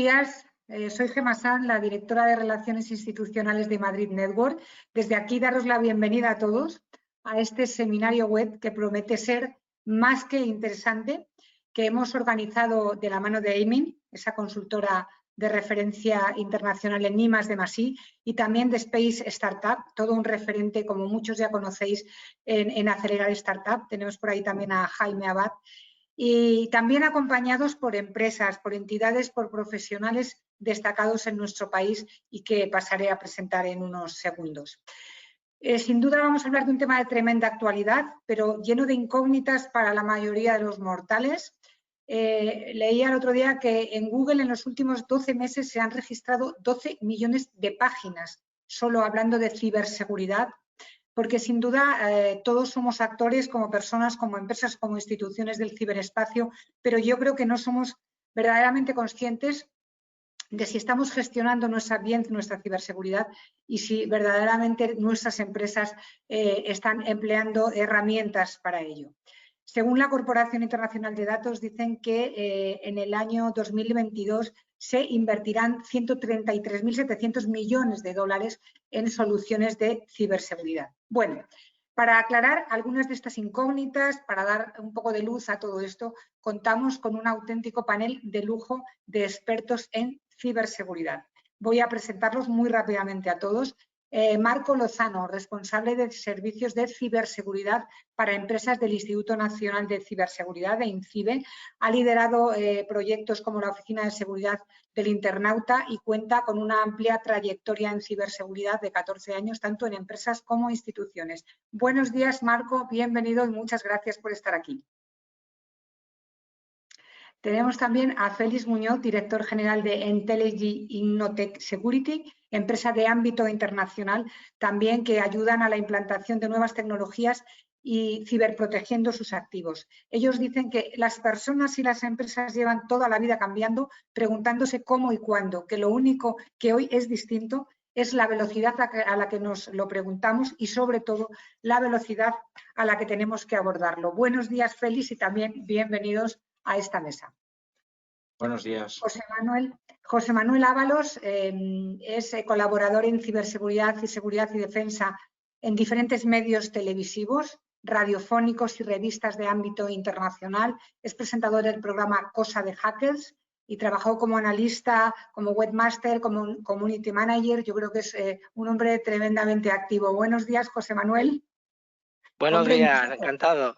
Buenos días, soy Gemma Sanz, la directora de Relaciones Institucionales de Madrid Network. Desde aquí daros la bienvenida a todos a este seminario web que promete ser más que interesante, que hemos organizado de la mano de Aimin, esa consultora de referencia internacional en I+D+I, y también de Space Startup, todo un referente, como muchos ya conocéis, en acelerar startup. Tenemos por ahí también a Jaime Abad. Y también acompañados por empresas, por entidades, por profesionales destacados en nuestro país y que pasaré a presentar en unos segundos. Sin duda vamos a hablar de un tema de tremenda actualidad, pero lleno de incógnitas para la mayoría de los mortales. Leía el otro día que en Google en los últimos 12 meses se han registrado 12 millones de páginas solo hablando de ciberseguridad, porque sin duda todos somos actores como personas, como empresas, como instituciones del ciberespacio, pero yo creo que no somos verdaderamente conscientes de si estamos gestionando bien nuestra ciberseguridad y si verdaderamente nuestras empresas están empleando herramientas para ello. Según la Corporación Internacional de Datos, dicen que en el año 2022 se invertirán 133.700 millones de dólares en soluciones de ciberseguridad. Bueno, para aclarar algunas de estas incógnitas, para dar un poco de luz a todo esto, contamos con un auténtico panel de lujo de expertos en ciberseguridad. Voy a presentarlos muy rápidamente a todos. Marco Lozano, responsable de servicios de ciberseguridad para empresas del Instituto Nacional de Ciberseguridad, de INCIBE. Ha liderado proyectos como la Oficina de Seguridad del Internauta y cuenta con una amplia trayectoria en ciberseguridad de 14 años, tanto en empresas como instituciones. Buenos días, Marco, bienvenido y muchas gracias por estar aquí. Tenemos también a Félix Muñoz, director general de Entelegi Innotech Security, empresa de ámbito internacional, también que ayudan a la implantación de nuevas tecnologías y ciberprotegiendo sus activos. Ellos dicen que las personas y las empresas llevan toda la vida cambiando, preguntándose cómo y cuándo, que lo único que hoy es distinto es la velocidad a la que nos lo preguntamos y, sobre todo, la velocidad a la que tenemos que abordarlo. Buenos días, Félix, y también bienvenidos a esta mesa. Buenos días. José Manuel Ábalos es colaborador en ciberseguridad y seguridad y defensa en diferentes medios televisivos, radiofónicos y revistas de ámbito internacional. Es presentador del programa Cosa de Hackers y trabajó como analista, como webmaster, como community manager. Yo creo que es un hombre tremendamente activo. Buenos días, José Manuel. Buenos días, encantado.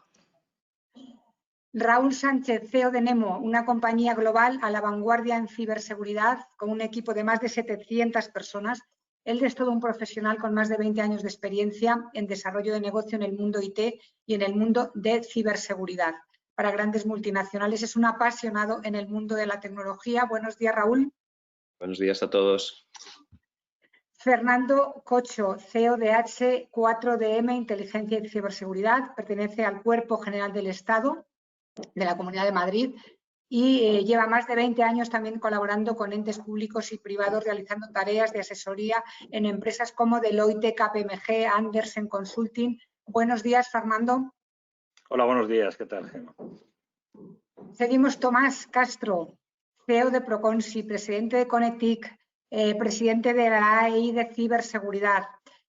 Raúl Sánchez, CEO de Nemo, una compañía global a la vanguardia en ciberseguridad con un equipo de más de 700 personas. Él es todo un profesional con más de 20 años de experiencia en desarrollo de negocio en el mundo IT y en el mundo de ciberseguridad. Para grandes multinacionales es un apasionado en el mundo de la tecnología. Buenos días, Raúl. Buenos días a todos. Fernando Cocho, CEO de H4DM Inteligencia y Ciberseguridad, pertenece al Cuerpo General del Estado de la Comunidad de Madrid y lleva más de 20 años también colaborando con entes públicos y privados realizando tareas de asesoría en empresas como Deloitte, KPMG, Andersen Consulting. Buenos días, Fernando. Hola, buenos días. ¿Qué tal, Gemma? Seguimos. Tomás Castro, CEO de Proconsi, presidente de Conectic, presidente de la AI de Ciberseguridad.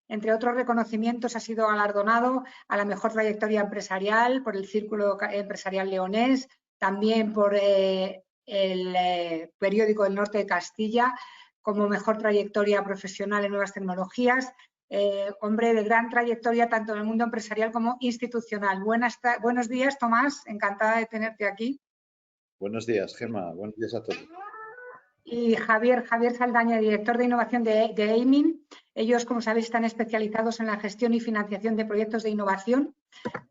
Entre otros reconocimientos ha sido galardonado a la mejor trayectoria empresarial por el Círculo Empresarial Leonés, también por el periódico del Norte de Castilla, como mejor trayectoria profesional en nuevas tecnologías. Hombre de gran trayectoria tanto en el mundo empresarial como institucional. Buenos días, Tomás, encantada de tenerte aquí. Buenos días, Gemma. Buenos días a todos. Y Javier Saldaña, director de innovación de Aimin. Ellos, como sabéis, están especializados en la gestión y financiación de proyectos de innovación.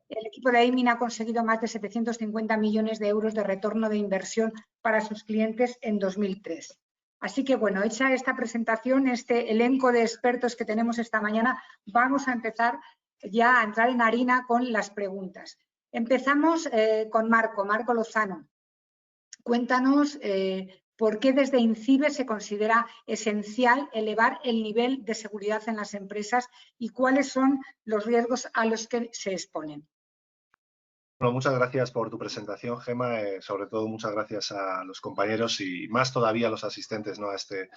El equipo de Aimin ha conseguido más de 750 millones de euros de retorno de inversión para sus clientes en 2003. Así que, bueno, hecha esta presentación, este elenco de expertos que tenemos esta mañana, vamos a empezar ya a entrar en harina con las preguntas. Empezamos con Marco Lozano. Cuéntanos por qué desde INCIBE se considera esencial elevar el nivel de seguridad en las empresas y cuáles son los riesgos a los que se exponen. Bueno, muchas gracias por tu presentación, Gemma. Sobre todo, muchas gracias a los compañeros y más todavía a los asistentes, ¿no?, a este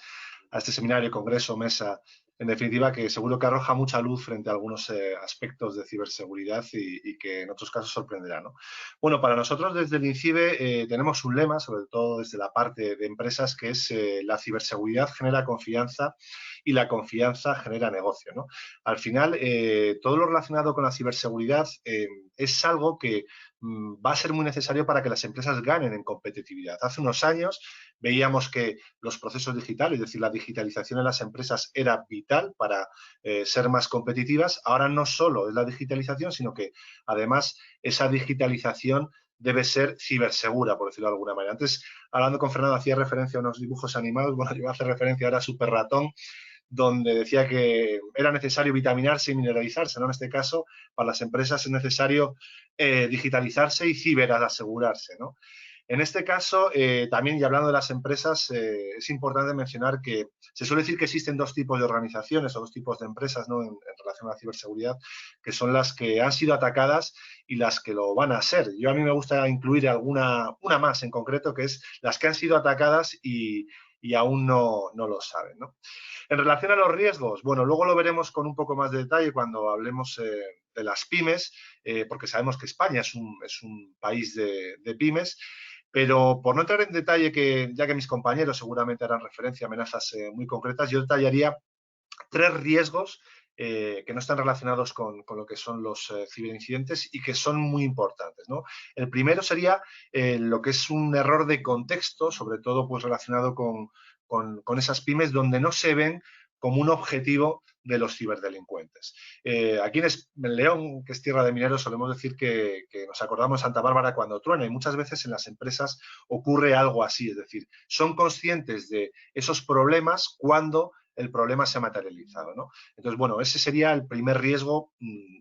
seminario, congreso, mesa, en definitiva, que seguro que arroja mucha luz frente a algunos aspectos de ciberseguridad y que en otros casos sorprenderá, ¿no? Bueno, para nosotros desde el INCIBE tenemos un lema, sobre todo desde la parte de empresas, que es la ciberseguridad genera confianza y la confianza genera negocio, ¿no? Al final, todo lo relacionado con la ciberseguridad es algo que va a ser muy necesario para que las empresas ganen en competitividad. Hace unos años veíamos que los procesos digitales, es decir, la digitalización en las empresas era vital para ser más competitivas. Ahora no solo es la digitalización, sino que además esa digitalización debe ser cibersegura, por decirlo de alguna manera. Antes, hablando con Fernando, hacía referencia a unos dibujos animados. Bueno, yo voy a hacer referencia ahora a Super Ratón, donde decía que era necesario vitaminarse y mineralizarse, ¿no? En este caso, para las empresas es necesario digitalizarse y ciberasegurarse, ¿no? En este caso, también, y hablando de las empresas, es importante mencionar que se suele decir que existen dos tipos de organizaciones o dos tipos de empresas, ¿no?, en relación a la ciberseguridad, que son las que han sido atacadas y las que lo van a ser. A mí me gusta incluir una más en concreto, que es las que han sido atacadas y aún no lo saben, ¿no? En relación a los riesgos, bueno, luego lo veremos con un poco más de detalle cuando hablemos de las pymes, porque sabemos que España es un país de pymes, pero por no entrar en detalle, ya que mis compañeros seguramente harán referencia a amenazas muy concretas, yo detallaría 3 riesgos que no están relacionados con lo que son los ciberincidentes y que son muy importantes, ¿no? El primero sería lo que es un error de contexto, sobre todo pues relacionado con esas pymes donde no se ven como un objetivo de los ciberdelincuentes. Aquí en León, que es tierra de mineros, solemos decir que nos acordamos de Santa Bárbara cuando truena, y muchas veces en las empresas ocurre algo así, es decir, son conscientes de esos problemas cuando el problema se ha materializado, ¿no? Entonces, bueno, ese sería el primer riesgo,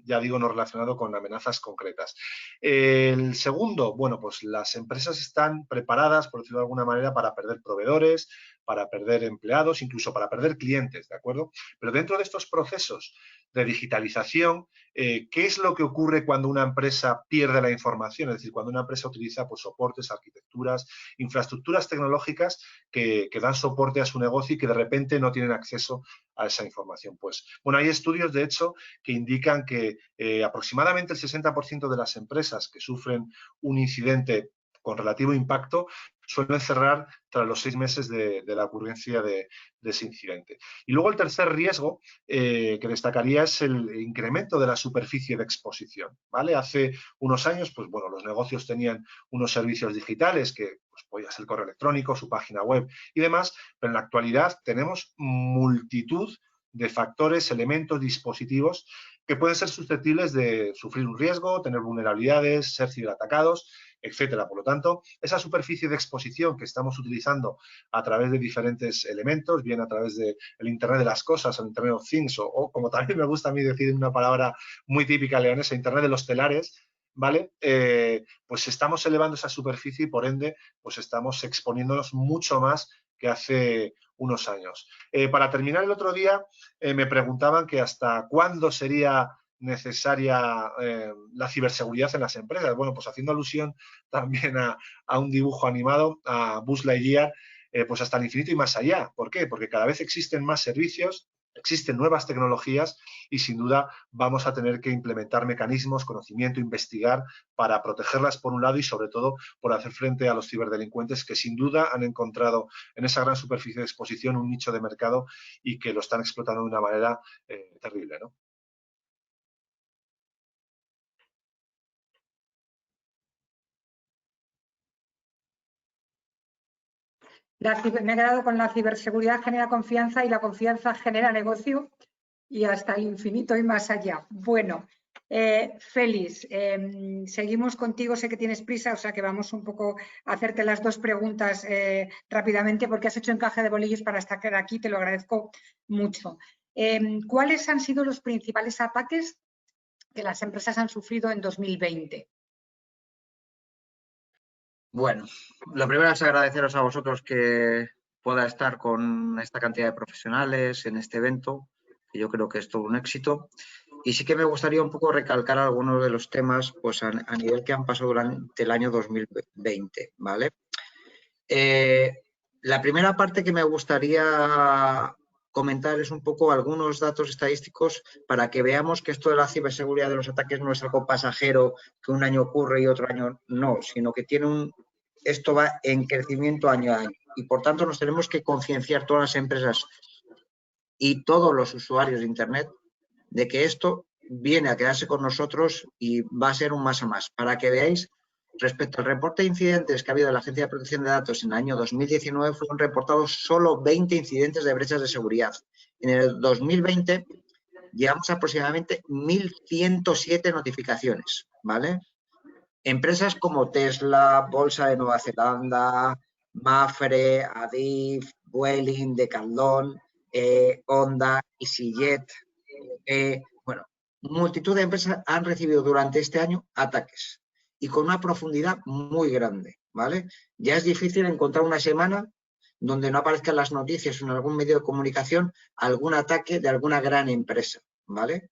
ya digo, no relacionado con amenazas concretas. El segundo, bueno, pues las empresas están preparadas, por decirlo de alguna manera, para perder proveedores, para perder empleados, incluso para perder clientes, ¿de acuerdo? Pero dentro de estos procesos de digitalización, ¿qué es lo que ocurre cuando una empresa pierde la información? Es decir, cuando una empresa utiliza pues, soportes, arquitecturas, infraestructuras tecnológicas que dan soporte a su negocio y que de repente no tienen acceso a esa información. Pues, bueno, hay estudios, de hecho, que indican que aproximadamente el 60% de las empresas que sufren un incidente con relativo impacto suelen cerrar tras los 6 meses de la ocurrencia de ese incidente. Y luego el tercer riesgo que destacaría es el incremento de la superficie de exposición, ¿vale? Hace unos años, pues bueno, los negocios tenían unos servicios digitales que pues, podía ser el correo electrónico, su página web y demás, pero en la actualidad tenemos multitud de factores, elementos, dispositivos que pueden ser susceptibles de sufrir un riesgo, tener vulnerabilidades, ser ciberatacados, etcétera. Por lo tanto, esa superficie de exposición que estamos utilizando a través de diferentes elementos, bien a través del Internet de las cosas, o Internet of Things, o como también me gusta a mí decir una palabra muy típica leonesa, Internet de los telares, ¿vale? Pues estamos elevando esa superficie y, por ende, pues estamos exponiéndonos mucho más que hace unos años. Para terminar, el otro día me preguntaban que hasta cuándo sería necesaria la ciberseguridad en las empresas. Bueno, pues haciendo alusión también a un dibujo animado, a Buzz Lightyear, pues hasta el infinito y más allá. ¿Por qué? Porque cada vez existen más servicios, existen nuevas tecnologías y sin duda vamos a tener que implementar mecanismos, conocimiento, investigar para protegerlas por un lado y sobre todo por hacer frente a los ciberdelincuentes que sin duda han encontrado en esa gran superficie de exposición un nicho de mercado y que lo están explotando de una manera terrible, ¿no? Me he quedado con la ciberseguridad genera confianza y la confianza genera negocio y hasta el infinito y más allá. Bueno, Félix, seguimos contigo, sé que tienes prisa, o sea que vamos un poco a hacerte las dos preguntas rápidamente porque has hecho encaje de bolillos para estar aquí, te lo agradezco mucho. ¿Cuáles han sido los principales ataques que las empresas han sufrido en 2020? Bueno, lo primero es agradeceros a vosotros que pueda estar con esta cantidad de profesionales en este evento, que yo creo que es todo un éxito. Y sí que me gustaría un poco recalcar algunos de los temas pues, a nivel que han pasado durante el año 2020, ¿vale? La primera parte que me gustaría comentar es un poco algunos datos estadísticos para que veamos que esto de la ciberseguridad de los ataques no es algo pasajero que un año ocurre y otro año no, sino que esto va en crecimiento año a año y por tanto nos tenemos que concienciar todas las empresas y todos los usuarios de Internet de que esto viene a quedarse con nosotros y va a ser un más a más. Para que veáis, respecto al reporte de incidentes que ha habido en la Agencia de Protección de Datos en el año 2019, fueron reportados solo 20 incidentes de brechas de seguridad. En el 2020 llevamos aproximadamente 1.107 notificaciones, ¿vale? Empresas como Tesla, Bolsa de Nueva Zelanda, Mapfre, Adif, Vueling, Decathlon, Honda, EasyJet, bueno, multitud de empresas han recibido durante este año ataques y con una profundidad muy grande, ¿vale? Ya es difícil encontrar una semana donde no aparezcan las noticias o en algún medio de comunicación algún ataque de alguna gran empresa, ¿vale?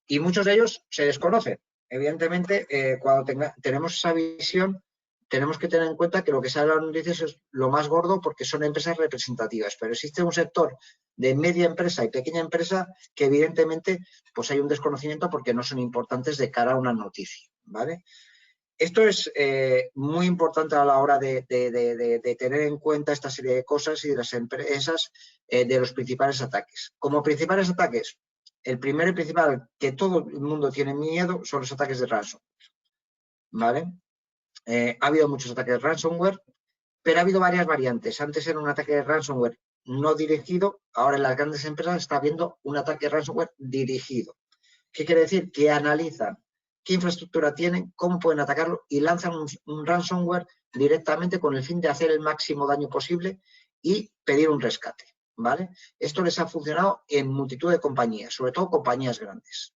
Y muchos de ellos se desconocen. Evidentemente, cuando tenemos esa visión, tenemos que tener en cuenta que lo que sale en las noticias es lo más gordo porque son empresas representativas, pero existe un sector de media empresa y pequeña empresa que evidentemente pues hay un desconocimiento porque no son importantes de cara a una noticia, ¿vale? Esto es muy importante a la hora de tener en cuenta esta serie de cosas y de las empresas de los principales ataques. Como principales ataques, el primero y principal que todo el mundo tiene miedo son los ataques de ransomware, ¿vale? Ha habido muchos ataques de ransomware, pero ha habido varias variantes. Antes era un ataque de ransomware no dirigido, ahora en las grandes empresas está habiendo un ataque de ransomware dirigido. ¿Qué quiere decir? Que analizan qué infraestructura tienen, cómo pueden atacarlo y lanzan un ransomware directamente con el fin de hacer el máximo daño posible y pedir un rescate, ¿vale? Esto les ha funcionado en multitud de compañías, sobre todo compañías grandes.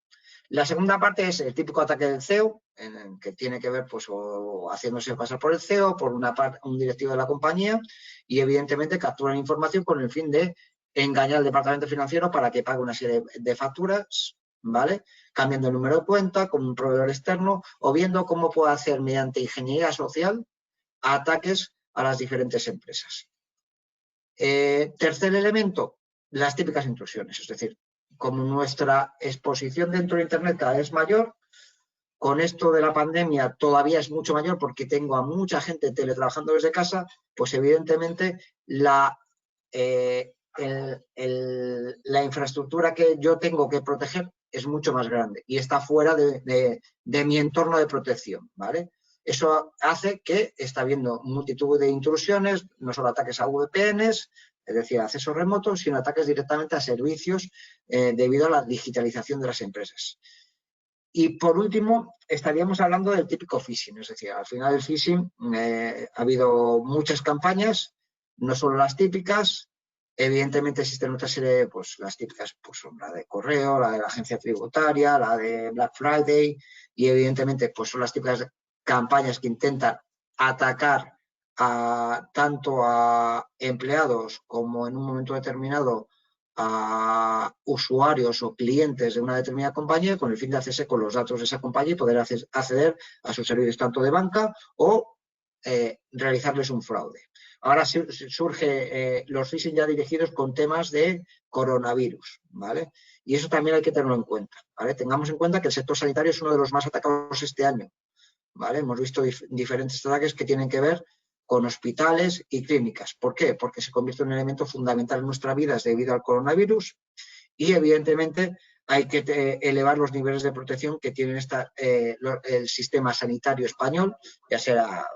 La segunda parte es el típico ataque del CEO, en el que tiene que ver pues, o haciéndose pasar por el CEO, por un directivo de la compañía y evidentemente capturan información con el fin de engañar al departamento financiero para que pague una serie de facturas, ¿vale? Cambiando el número de cuenta con un proveedor externo o viendo cómo puede hacer mediante ingeniería social ataques a las diferentes empresas. Tercer elemento, las típicas intrusiones, es decir, como nuestra exposición dentro de Internet cada vez es mayor, con esto de la pandemia todavía es mucho mayor porque tengo a mucha gente teletrabajando desde casa, pues evidentemente la infraestructura que yo tengo que proteger es mucho más grande y está fuera de mi entorno de protección, ¿vale? Eso hace que está habiendo multitud de intrusiones, no solo ataques a VPNs, es decir, accesos remotos, sino ataques directamente a servicios debido a la digitalización de las empresas. Y por último, estaríamos hablando del típico phishing, es decir, al final del phishing ha habido muchas campañas, no solo las típicas, evidentemente existen otra serie, pues las típicas, pues son la de correo, la de la agencia tributaria, la de Black Friday y evidentemente pues son las típicas campañas que intentan atacar tanto a empleados como en un momento determinado a usuarios o clientes de una determinada compañía con el fin de hacerse con los datos de esa compañía y poder acceder a sus servicios tanto de banca o realizarles un fraude. Ahora surge los phishing ya dirigidos con temas de coronavirus, ¿vale? Y eso también hay que tenerlo en cuenta, ¿vale? Tengamos en cuenta que el sector sanitario es uno de los más atacados este año, ¿vale? Hemos visto diferentes ataques que tienen que ver con hospitales y clínicas. ¿Por qué? Porque se convierte en un elemento fundamental en nuestra vida debido al coronavirus y evidentemente hay que elevar los niveles de protección que tiene el sistema sanitario español, ya sea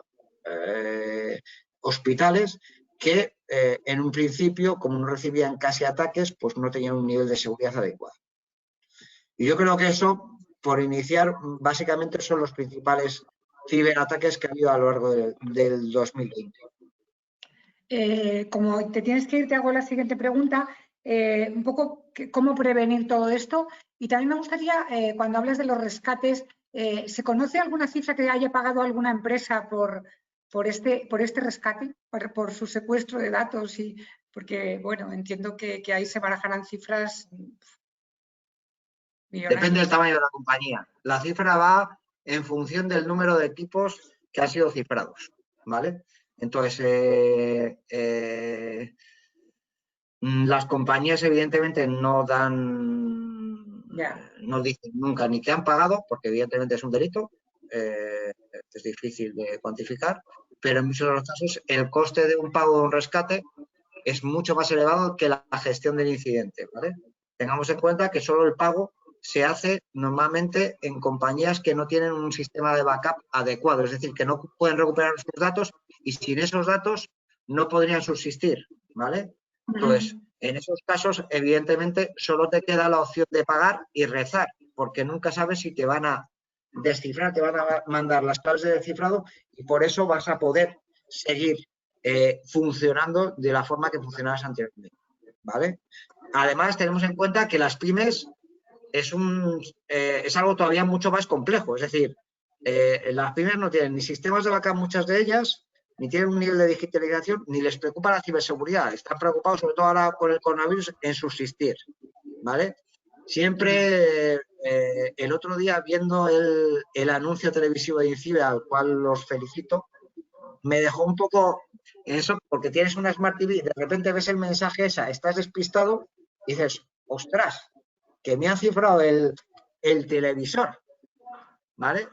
hospitales que en un principio, como no recibían casi ataques, pues no tenían un nivel de seguridad adecuado. Y yo creo que eso, por iniciar, básicamente son los principales ciberataques que ha habido a lo largo del 2020. Como te tienes que ir, te hago la siguiente pregunta. Un poco cómo prevenir todo esto. Y también me gustaría, cuando hablas de los rescates, ¿se conoce alguna cifra que haya pagado alguna empresa por este rescate, por su secuestro de datos? Porque, bueno, entiendo que ahí se barajarán cifras Depende del tamaño de la compañía. La cifra va en función del número de equipos que han sido cifrados, ¿vale? Entonces, las compañías evidentemente no dicen nunca ni que han pagado, porque evidentemente es un delito, es difícil de cuantificar, pero en muchos de los casos el coste de un pago o un rescate es mucho más elevado que la gestión del incidente, ¿vale? Tengamos en cuenta que solo el pago se hace normalmente en compañías que no tienen un sistema de backup adecuado, es decir, que no pueden recuperar sus datos y sin esos datos no podrían subsistir, ¿vale? Entonces, en esos casos, evidentemente, solo te queda la opción de pagar y rezar, porque nunca sabes si te van a descifrar, te van a mandar las claves de descifrado y por eso vas a poder seguir funcionando de la forma que funcionabas anteriormente, ¿vale? Además, tenemos en cuenta que las pymes es algo todavía mucho más complejo. Es decir, las pymes no tienen ni sistemas de backup, muchas de ellas, ni tienen un nivel de digitalización, ni les preocupa la ciberseguridad. Están preocupados, sobre todo ahora con el coronavirus, en subsistir, ¿vale? Siempre, el otro día, viendo el anuncio televisivo de INCIBE, al cual los felicito, me dejó un poco eso, porque tienes una Smart TV, de repente ves el mensaje estás despistado y dices, ostras, que me han cifrado el televisor, ¿vale?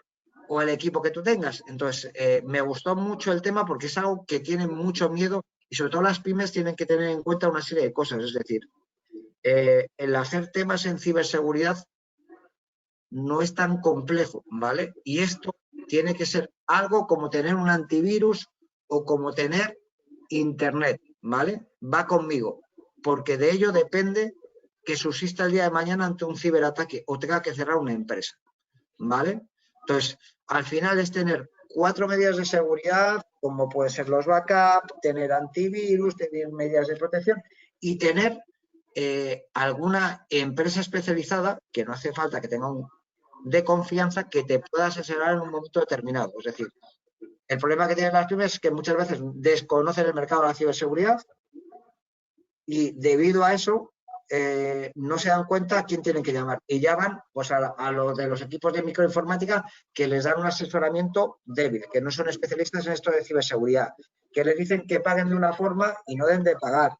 O el equipo que tú tengas. Entonces, me gustó mucho el tema porque es algo que tiene mucho miedo y sobre todo las pymes tienen que tener en cuenta una serie de cosas. Es decir, el hacer temas en ciberseguridad no es tan complejo, ¿vale? Y esto tiene que ser algo como tener un antivirus o como tener internet, ¿vale? Va conmigo, porque de ello depende que subsista el día de mañana ante un ciberataque o tenga que cerrar una empresa, ¿vale? Entonces, al final es tener 4 medidas de seguridad, como pueden ser los backups, tener antivirus, tener medidas de protección y tener alguna empresa especializada, que no hace falta que tenga de confianza, que te pueda asesorar en un momento determinado. Es decir, el problema que tienen las pymes es que muchas veces desconocen el mercado de la ciberseguridad y debido a eso no se dan cuenta a quién tienen que llamar. Y llaman pues, a los de los equipos de microinformática que les dan un asesoramiento débil, que no son especialistas en esto de ciberseguridad, que les dicen que paguen de una forma y no deben de pagar.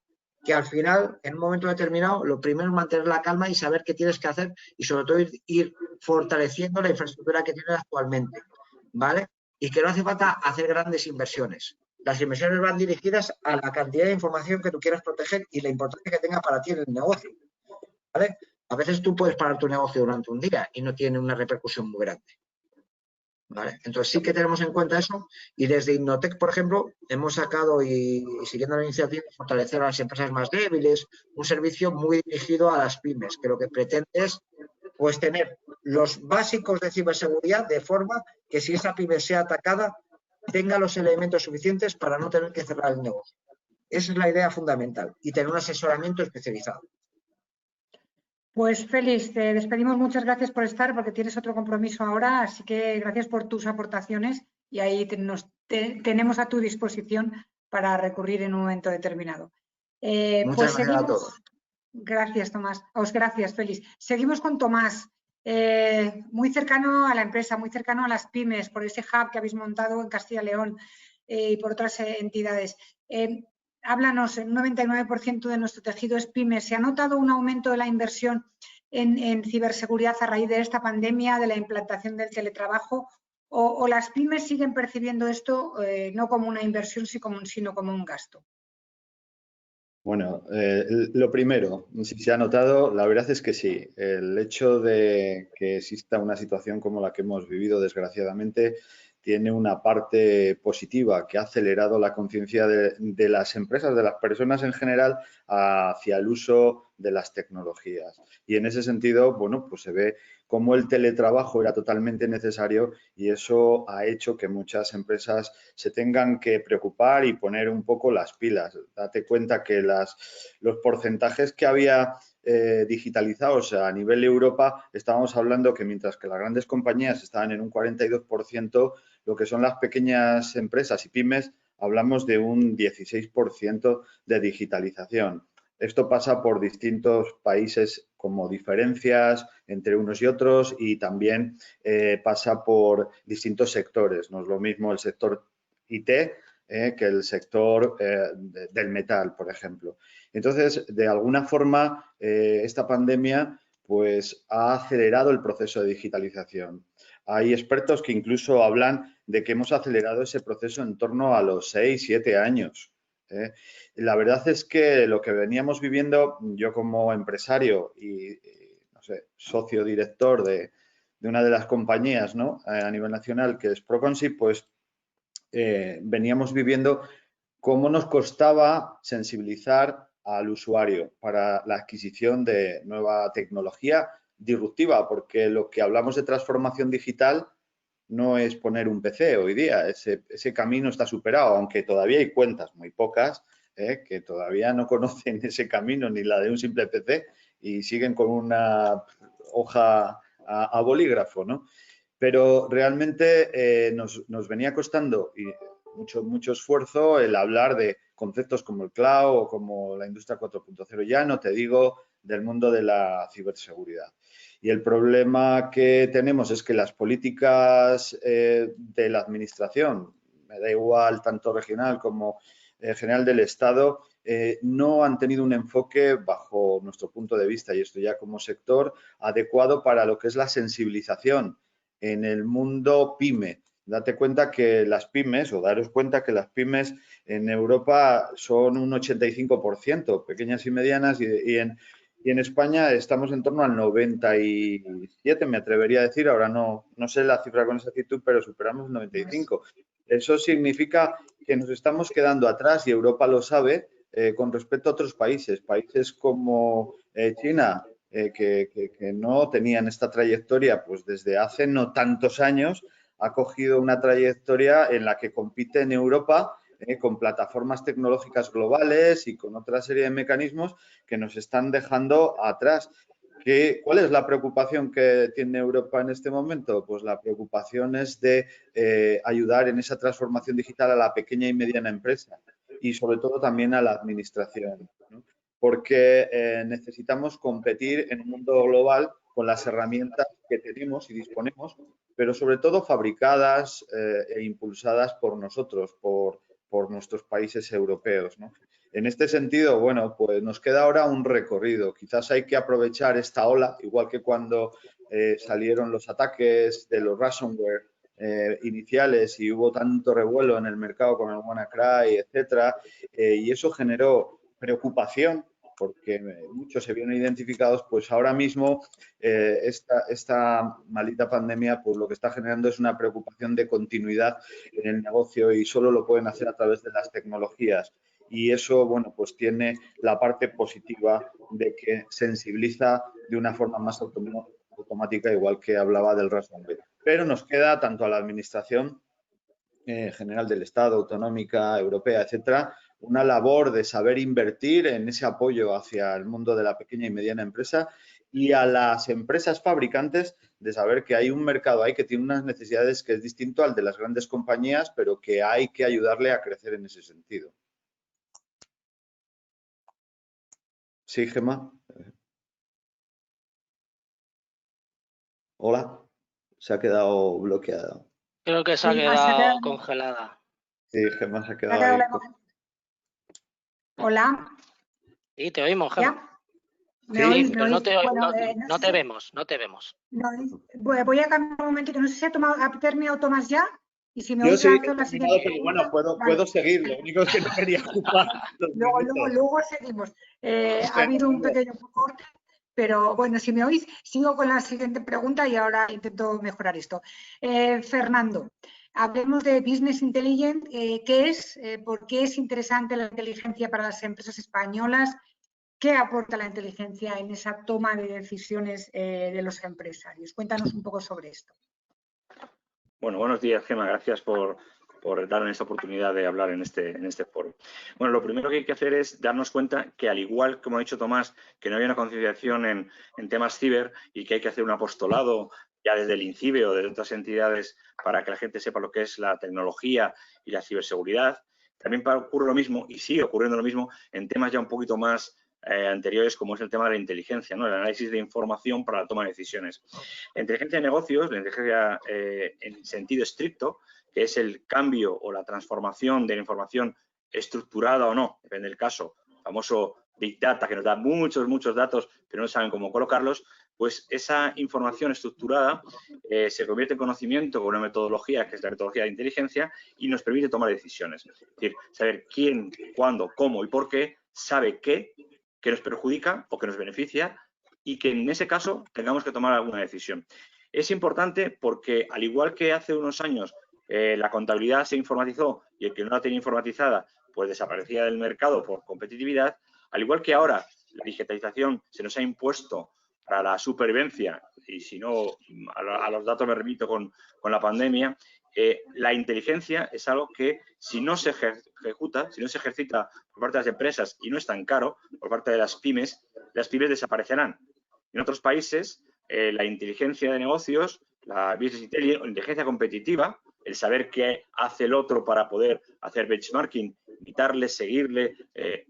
Que al final, en un momento determinado, lo primero es mantener la calma y saber qué tienes que hacer y sobre todo ir fortaleciendo la infraestructura que tienes actualmente, ¿vale? Y que no hace falta hacer grandes inversiones. Las inversiones van dirigidas a la cantidad de información que tú quieras proteger y la importancia que tenga para ti en el negocio, ¿vale? A veces tú puedes parar tu negocio durante un día y no tiene una repercusión muy grande, ¿vale? Entonces sí que tenemos en cuenta eso y desde Innotec, por ejemplo, hemos sacado y siguiendo la iniciativa de fortalecer a las empresas más débiles, un servicio muy dirigido a las pymes, que lo que pretende es pues tener los básicos de ciberseguridad de forma que si esa pyme sea atacada tenga los elementos suficientes para no tener que cerrar el negocio. Esa es la idea fundamental y tener un asesoramiento especializado. Pues Félix, te despedimos. Muchas gracias por estar porque tienes otro compromiso ahora, así que gracias por tus aportaciones y ahí tenemos a tu disposición para recurrir en un momento determinado. Muchas pues gracias seguimos. a todos. Gracias, Tomás. Gracias, Félix. Seguimos con Tomás, muy cercano a la empresa, muy cercano a las pymes, por ese hub que habéis montado en Castilla y León y por otras entidades. Háblanos, el 99% de nuestro tejido es pymes. ¿Se ha notado un aumento de la inversión en ciberseguridad a raíz de esta pandemia, de la implantación del teletrabajo? ¿O las pymes siguen percibiendo esto no como una inversión, sino como un gasto? Bueno, lo primero, si se ha notado, la verdad es que sí. El hecho de que exista una situación como la que hemos vivido, desgraciadamente, tiene una parte positiva que ha acelerado la conciencia de las empresas, de las personas en general, hacia el uso de las tecnologías. Y en ese sentido, bueno, pues se ve cómo el teletrabajo era totalmente necesario y eso ha hecho que muchas empresas se tengan que preocupar y poner un poco las pilas. Date cuenta que los porcentajes que había digitalizados a nivel Europa, estábamos hablando que mientras que las grandes compañías estaban en un 42%, lo que son las pequeñas empresas y pymes, hablamos de un 16% de digitalización. Esto pasa por distintos países como diferencias entre unos y otros, y también pasa por distintos sectores. No es lo mismo el sector IT que el sector del metal, por ejemplo. Entonces, de alguna forma, esta pandemia pues, ha acelerado el proceso de digitalización. Hay expertos que incluso hablan de que hemos acelerado ese proceso en torno a los 6, 7 años. La verdad es que lo que veníamos viviendo, yo como empresario y no sé, socio director de una de las compañías, ¿no?, a nivel nacional, que es Proconsip, pues veníamos viviendo cómo nos costaba sensibilizar al usuario para la adquisición de nueva tecnología disruptiva, porque lo que hablamos de transformación digital no es poner un PC hoy día, ese camino está superado, aunque todavía hay cuentas, muy pocas, que todavía no conocen ese camino ni la de un simple PC y siguen con una hoja a bolígrafo, ¿no? Pero realmente nos venía costando mucho esfuerzo el hablar de conceptos como el cloud o como la industria 4.0. Ya no te digo del mundo de la ciberseguridad. Y el problema que tenemos es que las políticas de la administración, me da igual tanto regional como general del Estado, no han tenido un enfoque, bajo nuestro punto de vista, y esto ya como sector, adecuado para lo que es la sensibilización en el mundo PYME. Date cuenta que las pymes, o daros cuenta que las pymes en Europa son un 85%, pequeñas y medianas, y en España estamos en torno al 97, me atrevería a decir, ahora no sé la cifra con exactitud, pero superamos el 95. Eso significa que nos estamos quedando atrás, y Europa lo sabe, con respecto a otros países como China, que no tenían esta trayectoria pues desde hace no tantos años, ha cogido una trayectoria en la que compite en Europa con plataformas tecnológicas globales y con otra serie de mecanismos que nos están dejando atrás. ¿Cuál es la preocupación que tiene Europa en este momento? Pues la preocupación es de ayudar en esa transformación digital a la pequeña y mediana empresa y sobre todo también a la administración, ¿no? Porque necesitamos competir en un mundo global con las herramientas que tenemos y disponemos, pero sobre todo fabricadas e impulsadas por nosotros, por nuestros países europeos, ¿no? En este sentido, bueno, pues nos queda ahora un recorrido. Quizás hay que aprovechar esta ola, igual que cuando salieron los ataques de los ransomware iniciales y hubo tanto revuelo en el mercado con el WannaCry, etcétera, y eso generó preocupación porque muchos se vieron identificados. Pues ahora mismo esta maldita pandemia pues lo que está generando es una preocupación de continuidad en el negocio, y solo lo pueden hacer a través de las tecnologías. Y eso, bueno, pues tiene la parte positiva de que sensibiliza de una forma más automática, igual que hablaba del ransomware. Pero nos queda tanto a la administración general del Estado, autonómica, europea, etcétera, una labor de saber invertir en ese apoyo hacia el mundo de la pequeña y mediana empresa, y a las empresas fabricantes de saber que hay un mercado ahí que tiene unas necesidades que es distinto al de las grandes compañías, pero que hay que ayudarle a crecer en ese sentido. Sí, Gemma. Hola. Se ha quedado bloqueada. Creo que se ha quedado congelada. Sí, Gemma se ha quedado ahí. Hola. Sí, te oímos, Gemma. ¿Ya? ¿Me oís? Pero no te vemos, no te vemos. Voy a cambiar un momentito. No sé si ha terminado Tomás ya. Y si me Yo oís, sí, hacer la siguiente pero bueno, puedo seguir. Lo único es que no quería ocupar los luego seguimos. Ha habido un pequeño corte, pero bueno, si me oís, sigo con la siguiente pregunta y ahora intento mejorar esto. Fernando, hablemos de Business Intelligence. ¿Qué es? ¿Por qué es interesante la inteligencia para las empresas españolas? ¿Qué aporta la inteligencia en esa toma de decisiones de los empresarios? Cuéntanos un poco sobre esto. Bueno, buenos días, Gemma. Gracias por darme esta oportunidad de hablar en este foro. Bueno, lo primero que hay que hacer es darnos cuenta que, al igual, como ha dicho Tomás, que no había una concienciación en temas ciber y que hay que hacer un apostolado ya desde el INCIBE o de otras entidades para que la gente sepa lo que es la tecnología y la ciberseguridad, también ocurre lo mismo, y sigue ocurriendo lo mismo, en temas ya un poquito más anteriores, como es el tema de la inteligencia, ¿no? El análisis de información para la toma de decisiones. La inteligencia de negocios, la inteligencia en sentido estricto, que es el cambio o la transformación de la información estructurada o no, depende del caso, el famoso Big Data, que nos da muchos datos, pero no saben cómo colocarlos, pues esa información estructurada se convierte en conocimiento con una metodología, que es la metodología de inteligencia, y nos permite tomar decisiones. Es decir, saber quién, cuándo, cómo y por qué sabe qué nos perjudica o que nos beneficia y que en ese caso tengamos que tomar alguna decisión. Es importante porque, al igual que hace unos años la contabilidad se informatizó y el que no la tenía informatizada pues desaparecía del mercado por competitividad, al igual que ahora la digitalización se nos ha impuesto para la supervivencia, y si no, a los datos me remito con la pandemia, la inteligencia es algo que si no se ejecuta, si no se ejercita por parte de las empresas y no es tan caro, por parte de las pymes desaparecerán. En otros países, la inteligencia de negocios, la business intelligence o inteligencia competitiva, el saber qué hace el otro para poder hacer benchmarking, imitarle, seguirle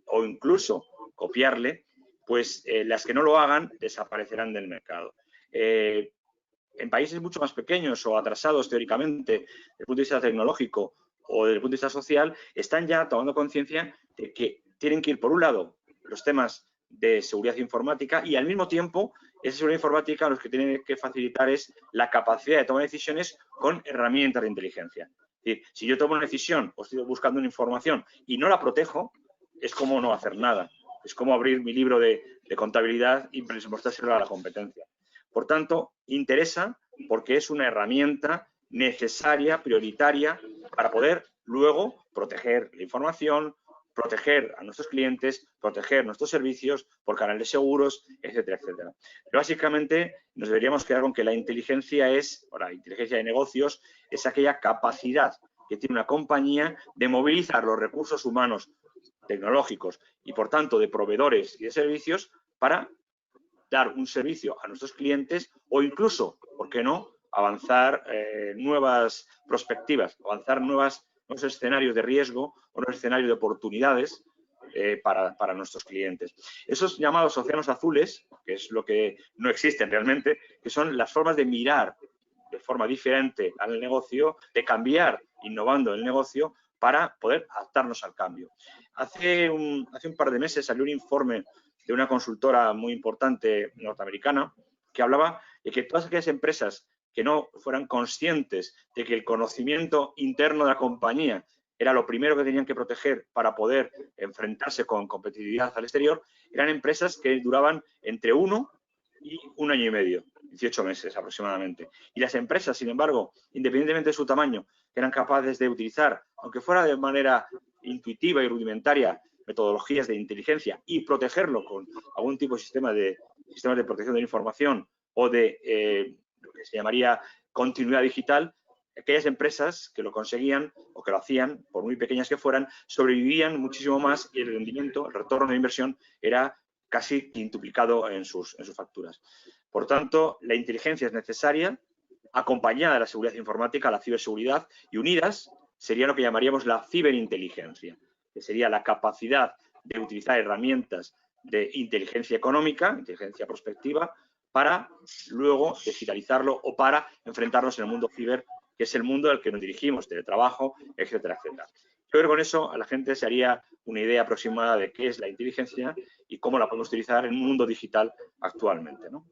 o incluso copiarle, pues las que no lo hagan desaparecerán del mercado. En países mucho más pequeños o atrasados teóricamente desde el punto de vista tecnológico o desde el punto de vista social, están ya tomando conciencia de que tienen que ir, por un lado, los temas de seguridad informática y, al mismo tiempo, esa seguridad informática los que tienen que facilitar es la capacidad de tomar decisiones con herramientas de inteligencia. Es decir, si yo tomo una decisión o estoy buscando una información y no la protejo, es como no hacer nada. Es como abrir mi libro de contabilidad y mostrárselo a la competencia. Por tanto, interesa porque es una herramienta necesaria, prioritaria, para poder luego proteger la información, proteger a nuestros clientes, proteger nuestros servicios por canales seguros, etcétera, etcétera. Pero básicamente nos deberíamos quedar con que la inteligencia la inteligencia de negocios es aquella capacidad que tiene una compañía de movilizar los recursos humanos, tecnológicos y, por tanto, de proveedores y de servicios para dar un servicio a nuestros clientes o incluso, ¿por qué no?, avanzar nuevas perspectivas, avanzar nuevos escenarios de riesgo o nuevos escenarios de oportunidades para nuestros clientes. Esos llamados océanos azules, que es lo que no existen realmente, que son las formas de mirar de forma diferente al negocio, de cambiar innovando el negocio para poder adaptarnos al cambio. Hace un par de meses salió un informe de una consultora muy importante norteamericana que hablaba de que todas aquellas empresas que no fueran conscientes de que el conocimiento interno de la compañía era lo primero que tenían que proteger para poder enfrentarse con competitividad al exterior, eran empresas que duraban entre 1 y 1 año y medio, 18 meses aproximadamente. Y las empresas, sin embargo, independientemente de su tamaño, eran capaces de utilizar, aunque fuera de manera intuitiva y rudimentaria, metodologías de inteligencia y protegerlo con algún tipo de sistemas de protección de la información o de lo que se llamaría continuidad digital, aquellas empresas que lo conseguían o que lo hacían, por muy pequeñas que fueran, sobrevivían muchísimo más y el rendimiento, el retorno de inversión era casi quintuplicado en sus facturas. Por tanto, la inteligencia es necesaria, acompañada de la seguridad informática, la ciberseguridad, y unidas sería lo que llamaríamos la ciberinteligencia, que sería la capacidad de utilizar herramientas de inteligencia económica, inteligencia prospectiva, para luego digitalizarlo o para enfrentarnos en el mundo ciber, que es el mundo al que nos dirigimos, teletrabajo, etcétera, etcétera. Yo creo que con eso a la gente se haría una idea aproximada de qué es la inteligencia y cómo la podemos utilizar en un mundo digital actualmente, ¿no?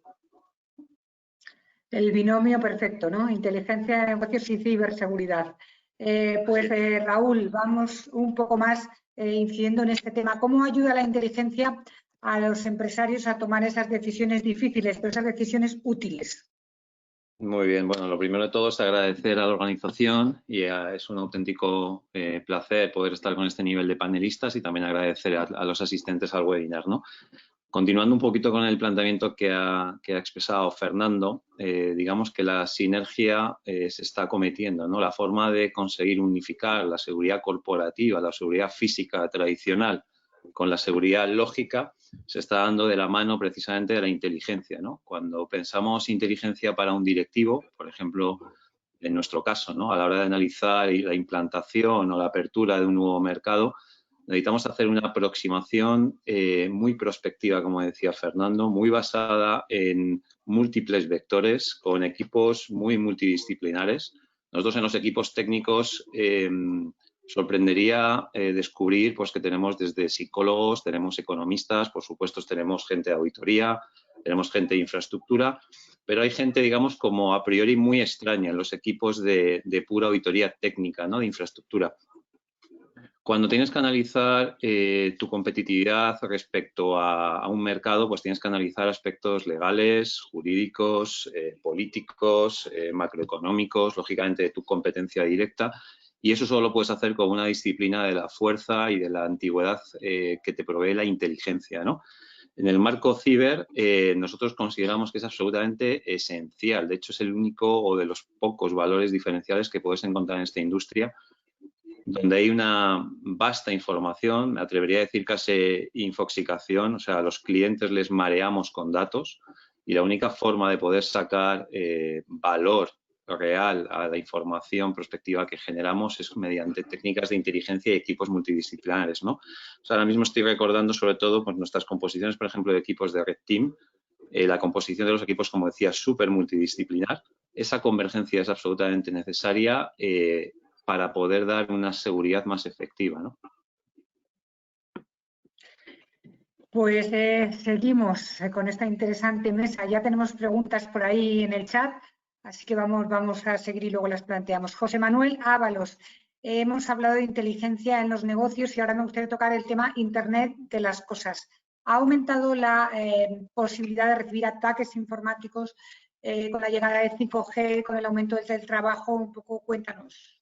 El binomio perfecto, ¿no? Inteligencia de negocios y ciberseguridad. Raúl, vamos un poco más incidiendo en este tema. ¿Cómo ayuda la inteligencia a los empresarios a tomar esas decisiones difíciles, pero esas decisiones útiles? Muy bien, bueno, lo primero de todo es agradecer a la organización y es un auténtico placer poder estar con este nivel de panelistas y también agradecer a los asistentes al webinar, ¿no? Continuando un poquito con el planteamiento que ha expresado Fernando, digamos que la sinergia se está cometiendo, ¿no? La forma de conseguir unificar la seguridad corporativa, la seguridad física tradicional con la seguridad lógica se está dando de la mano precisamente de la inteligencia, ¿no? Cuando pensamos inteligencia para un directivo, por ejemplo, en nuestro caso, ¿no? A la hora de analizar la implantación o la apertura de un nuevo mercado, necesitamos hacer una aproximación muy prospectiva, como decía Fernando, muy basada en múltiples vectores, con equipos muy multidisciplinares. Nosotros en los equipos técnicos sorprendería descubrir pues, que tenemos desde psicólogos, tenemos economistas, por supuesto tenemos gente de auditoría, tenemos gente de infraestructura, pero hay gente, digamos, como a priori muy extraña en los equipos de pura auditoría técnica, ¿no? De infraestructura. Cuando tienes que analizar tu competitividad respecto a un mercado, pues tienes que analizar aspectos legales, jurídicos, políticos, macroeconómicos, lógicamente de tu competencia directa, y eso solo lo puedes hacer con una disciplina de la fuerza y de la antigüedad que te provee la inteligencia, ¿no? En el marco ciber, nosotros consideramos que es absolutamente esencial. De hecho, es el único o de los pocos valores diferenciales que puedes encontrar en esta industria, donde hay una vasta información, me atrevería a decir casi infoxicación, o sea, a los clientes les mareamos con datos y la única forma de poder sacar valor real a la información prospectiva que generamos es mediante técnicas de inteligencia y equipos multidisciplinares, ¿no? O sea, ahora mismo estoy recordando sobre todo pues, nuestras composiciones, por ejemplo, de equipos de Red Team, la composición de los equipos, como decía, súper multidisciplinar. Esa convergencia es absolutamente necesaria para poder dar una seguridad más efectiva, ¿no? Pues seguimos con esta interesante mesa. Ya tenemos preguntas por ahí en el chat, así que vamos a seguir y luego las planteamos. José Manuel Ábalos, hemos hablado de inteligencia en los negocios y ahora me gustaría tocar el tema Internet de las cosas. ¿Ha aumentado la posibilidad de recibir ataques informáticos con la llegada de 5G, con el aumento del teletrabajo? Un poco, cuéntanos.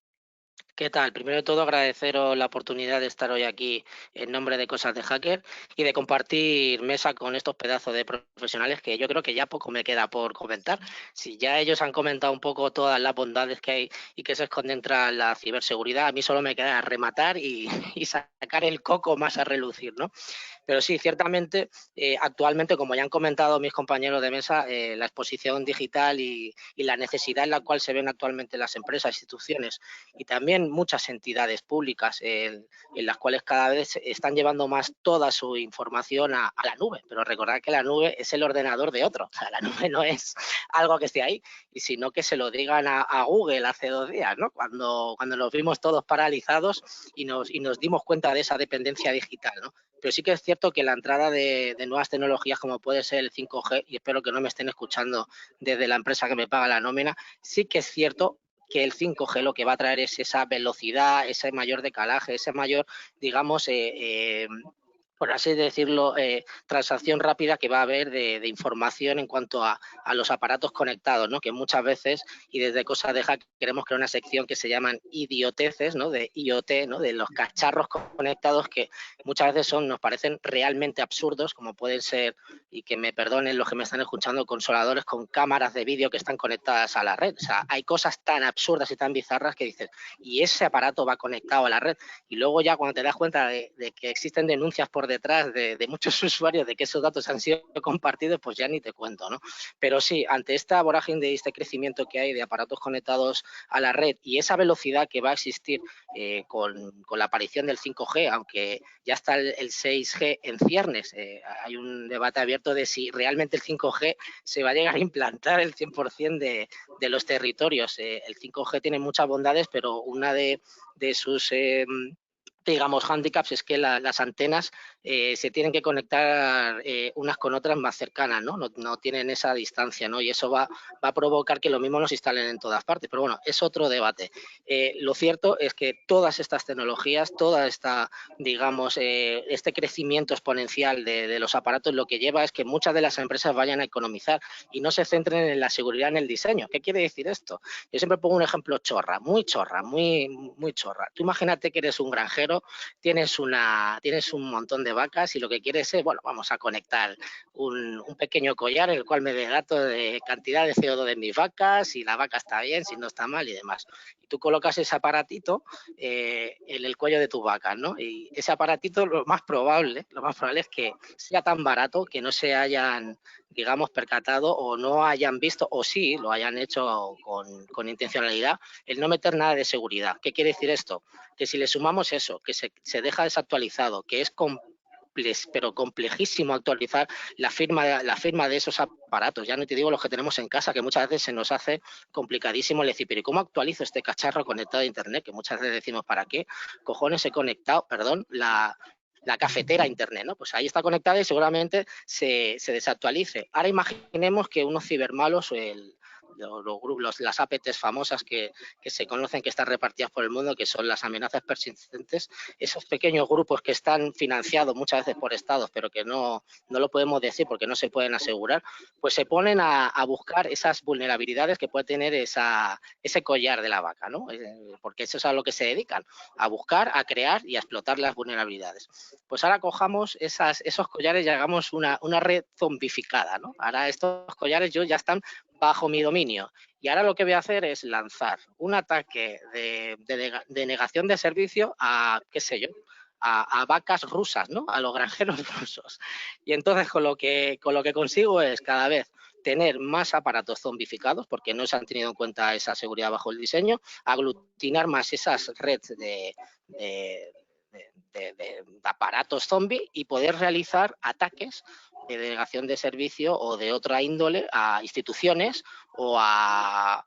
¿Qué tal? Primero de todo, agradeceros la oportunidad de estar hoy aquí en nombre de Cosas de Hacker y de compartir mesa con estos pedazos de profesionales que yo creo que ya poco me queda por comentar. Si ya ellos han comentado un poco todas las bondades que hay y que se esconden tras la ciberseguridad, a mí solo me queda rematar y sacar el coco más a relucir, ¿no? Pero sí, ciertamente, actualmente, como ya han comentado mis compañeros de mesa, la exposición digital y la necesidad en la cual se ven actualmente las empresas, instituciones y también muchas entidades públicas en las cuales cada vez están llevando más toda su información a la nube. Pero recordad que la nube es el ordenador de otro. O sea, la nube no es algo que esté ahí, y sino que se lo digan a Google hace 2 días, ¿no? Cuando nos vimos todos paralizados y nos dimos cuenta de esa dependencia digital, ¿no? Pero sí que es cierto que la entrada de nuevas tecnologías como puede ser el 5G, y espero que no me estén escuchando desde la empresa que me paga la nómina, sí que es cierto que el 5G lo que va a traer es esa velocidad, ese mayor decalaje, ese mayor, digamos, por así decirlo, transacción rápida que va a haber de información en cuanto a los aparatos conectados, ¿no? Que muchas veces, y desde Cosas de Hack queremos crear una sección que se llaman idioteces, ¿no? De IoT, ¿no? De los cacharros conectados que muchas veces nos parecen realmente absurdos, como pueden ser, y que me perdonen los que me están escuchando, consoladores con cámaras de vídeo que están conectadas a la red. O sea, hay cosas tan absurdas y tan bizarras que dices, y ese aparato va conectado a la red, y luego ya cuando te das cuenta de que existen denuncias por detrás de muchos usuarios de que esos datos han sido compartidos, pues ya ni te cuento, ¿no? Pero sí, ante esta vorágine de este crecimiento que hay de aparatos conectados a la red y esa velocidad que va a existir con la aparición del 5G, aunque ya está el 6G en ciernes, hay un debate abierto de si realmente el 5G se va a llegar a implantar el 100% de los territorios. El 5G tiene muchas bondades, pero una de sus digamos, handicaps es que las antenas se tienen que conectar unas con otras más cercanas, ¿no? No tienen esa distancia, ¿no? Y eso va a provocar que lo mismo nos instalen en todas partes. Pero bueno, es otro debate. Lo cierto es que todas estas tecnologías, toda esta, digamos, este crecimiento exponencial de los aparatos, lo que lleva es que muchas de las empresas vayan a economizar y no se centren en la seguridad, en el diseño. ¿Qué quiere decir esto? Yo siempre pongo un ejemplo chorra, muy chorra. Tú imagínate que eres un granjero, tienes un montón de vacas y lo que quieres es, bueno, vamos a conectar un pequeño collar en el cual me dé datos de cantidad de CO2 de mis vacas, si la vaca está bien, si no está mal y demás. Y tú colocas ese aparatito en el cuello de tu vaca, ¿no? Y ese aparatito lo más probable es que sea tan barato que no se hayan, digamos, percatado o no hayan visto, o sí, lo hayan hecho con intencionalidad, el no meter nada de seguridad. ¿Qué quiere decir esto? Que si le sumamos eso, que se deja desactualizado, que es pero complejísimo actualizar la firma de esos aparatos. Ya no te digo los que tenemos en casa, que muchas veces se nos hace complicadísimo el decir, pero ¿y cómo actualizo este cacharro conectado a internet? Que muchas veces decimos, ¿para qué cojones he conectado, la cafetera a internet, ¿no? Pues ahí está conectada y seguramente se desactualice. Ahora imaginemos que unos cibermalos o los grupos, las APTs famosas que se conocen, que están repartidas por el mundo, que son las amenazas persistentes, esos pequeños grupos que están financiados muchas veces por estados, pero que no lo podemos decir porque no se pueden asegurar, pues se ponen a buscar esas vulnerabilidades que puede tener ese collar de la vaca, ¿no? Porque eso es a lo que se dedican, a buscar, a crear y a explotar las vulnerabilidades. Pues ahora cojamos esos collares y hagamos una red zombificada, ¿no? Ahora estos collares ya están bajo mi dominio. Y ahora lo que voy a hacer es lanzar un ataque de negación de servicio a, qué sé yo, a vacas rusas, ¿no? A los granjeros rusos. Y entonces con lo que consigo es cada vez tener más aparatos zombificados, porque no se han tenido en cuenta esa seguridad bajo el diseño, aglutinar más esas redes de aparatos zombie y poder realizar ataques de denegación de servicio o de otra índole a instituciones o a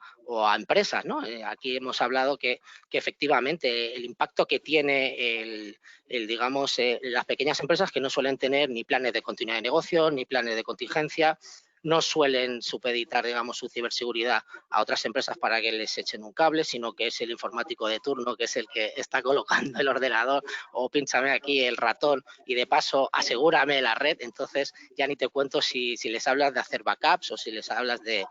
empresas, ¿no? Aquí hemos hablado que efectivamente el impacto que tiene digamos, las pequeñas empresas, que no suelen tener ni planes de continuidad de negocio, ni planes de contingencia, no suelen supeditar, digamos, su ciberseguridad a otras empresas para que les echen un cable, sino que es el informático de turno, que es el que está colocando el ordenador, o pínchame aquí el ratón y de paso asegúrame la red. Entonces ya ni te cuento si les hablas de hacer backups o si les hablas de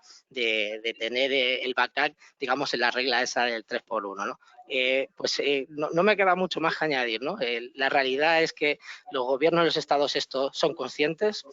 tener el backup, digamos, en la regla esa del 3x1, ¿no? No me queda mucho más que añadir, ¿no? La realidad es que los gobiernos de los estados son conscientes.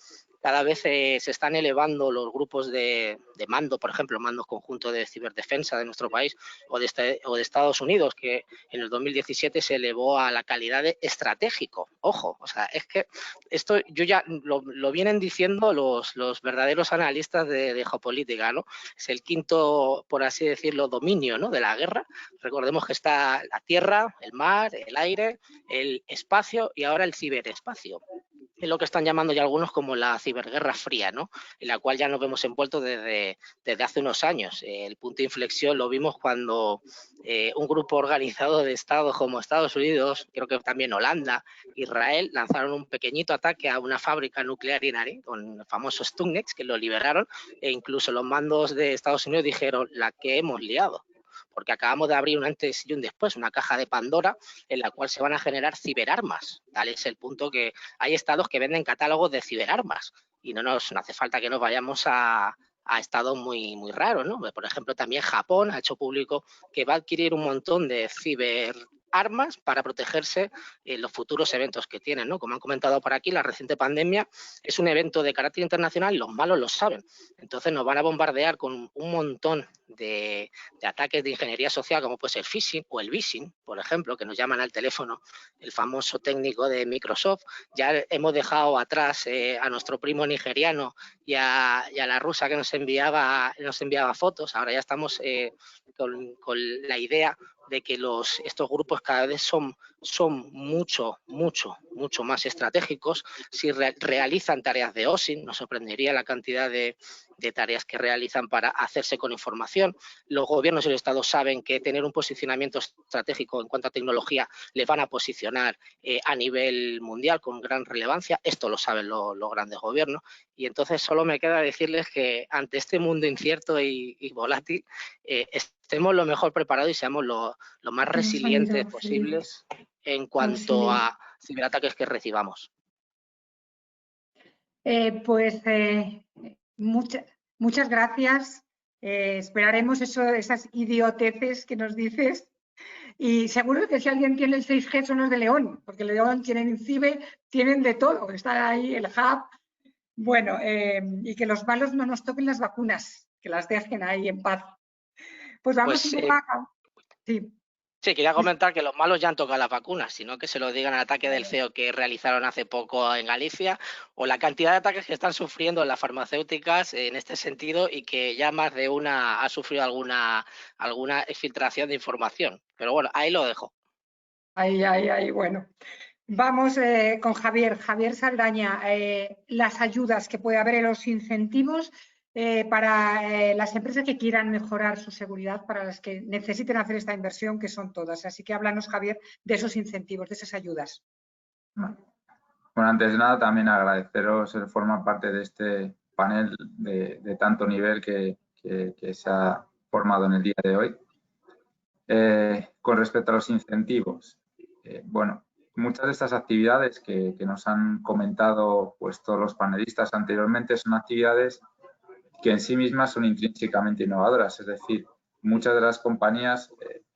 Cada vez se están elevando los grupos de mando, por ejemplo, mandos conjuntos de ciberdefensa de nuestro país o de Estados Unidos, que en el 2017 se elevó a la calidad de estratégico. Ojo, o sea, es que esto ya lo vienen diciendo los verdaderos analistas de geopolítica, ¿no? Es el quinto, por así decirlo, dominio, ¿no?, de la guerra. Recordemos que está la tierra, el mar, el aire, el espacio y ahora el ciberespacio. Es lo que están llamando ya algunos como la ciberguerra fría, ¿no?, en la cual ya nos vemos envueltos desde hace unos años. El punto de inflexión lo vimos cuando un grupo organizado de estados como Estados Unidos, creo que también Holanda, Israel, lanzaron un pequeñito ataque a una fábrica nuclear iraní con el famoso Stuxnet, que lo liberaron, e incluso los mandos de Estados Unidos dijeron: la que hemos liado, porque acabamos de abrir un antes y un después, una caja de Pandora en la cual se van a generar ciberarmas. Tal es el punto que hay estados que venden catálogos de ciberarmas y no hace falta que nos vayamos a estados muy, muy raros, ¿no? Por ejemplo, también Japón ha hecho público que va a adquirir un montón de ciberarmas para protegerse en los futuros eventos que tienen, ¿no? Como han comentado por aquí, la reciente pandemia es un evento de carácter internacional y los malos lo saben. Entonces nos van a bombardear con un montón de ataques de ingeniería social, como puede ser phishing o el vishing, por ejemplo, que nos llaman al teléfono el famoso técnico de Microsoft. Ya hemos dejado atrás a nuestro primo nigeriano y a la rusa que nos enviaba fotos. Ahora ya estamos con la idea de que estos grupos cada vez son mucho más estratégicos. Si realizan tareas de OSINT, nos sorprendería la cantidad de tareas que realizan para hacerse con información. Los gobiernos y los estados saben que tener un posicionamiento estratégico en cuanto a tecnología les van a posicionar a nivel mundial con gran relevancia. Esto lo saben los grandes gobiernos. Y entonces solo me queda decirles que ante este mundo incierto y volátil, estemos lo mejor preparados y seamos lo más resilientes posibles en cuanto a ciberataques que recibamos. Muchas gracias. Esperaremos esas idioteces que nos dices. Y seguro que si alguien tiene el 6G son los de León, porque León tienen CIBE, tienen de todo. Está ahí el hub. Bueno, y que los malos no nos toquen las vacunas, que las dejen ahí en paz. Pues vamos un poco acá. Sí. Sí, quería comentar que los malos ya han tocado las vacunas, sino que se lo digan al ataque del CEO que realizaron hace poco en Galicia, o la cantidad de ataques que están sufriendo las farmacéuticas en este sentido, y que ya más de una ha sufrido alguna filtración de información. Pero bueno, ahí lo dejo. Ahí, bueno. Vamos con Javier. Javier Saldaña, las ayudas que puede haber en los incentivos para las empresas que quieran mejorar su seguridad, para las que necesiten hacer esta inversión, que son todas. Así que háblanos, Javier, de esos incentivos, de esas ayudas. Bueno, antes de nada, también agradeceros el formar parte de este panel de tanto nivel que se ha formado en el día de hoy. Con respecto a los incentivos, bueno, muchas de estas actividades que nos han comentado pues, todos los panelistas anteriormente son actividades que en sí mismas son intrínsecamente innovadoras, es decir, muchas de las compañías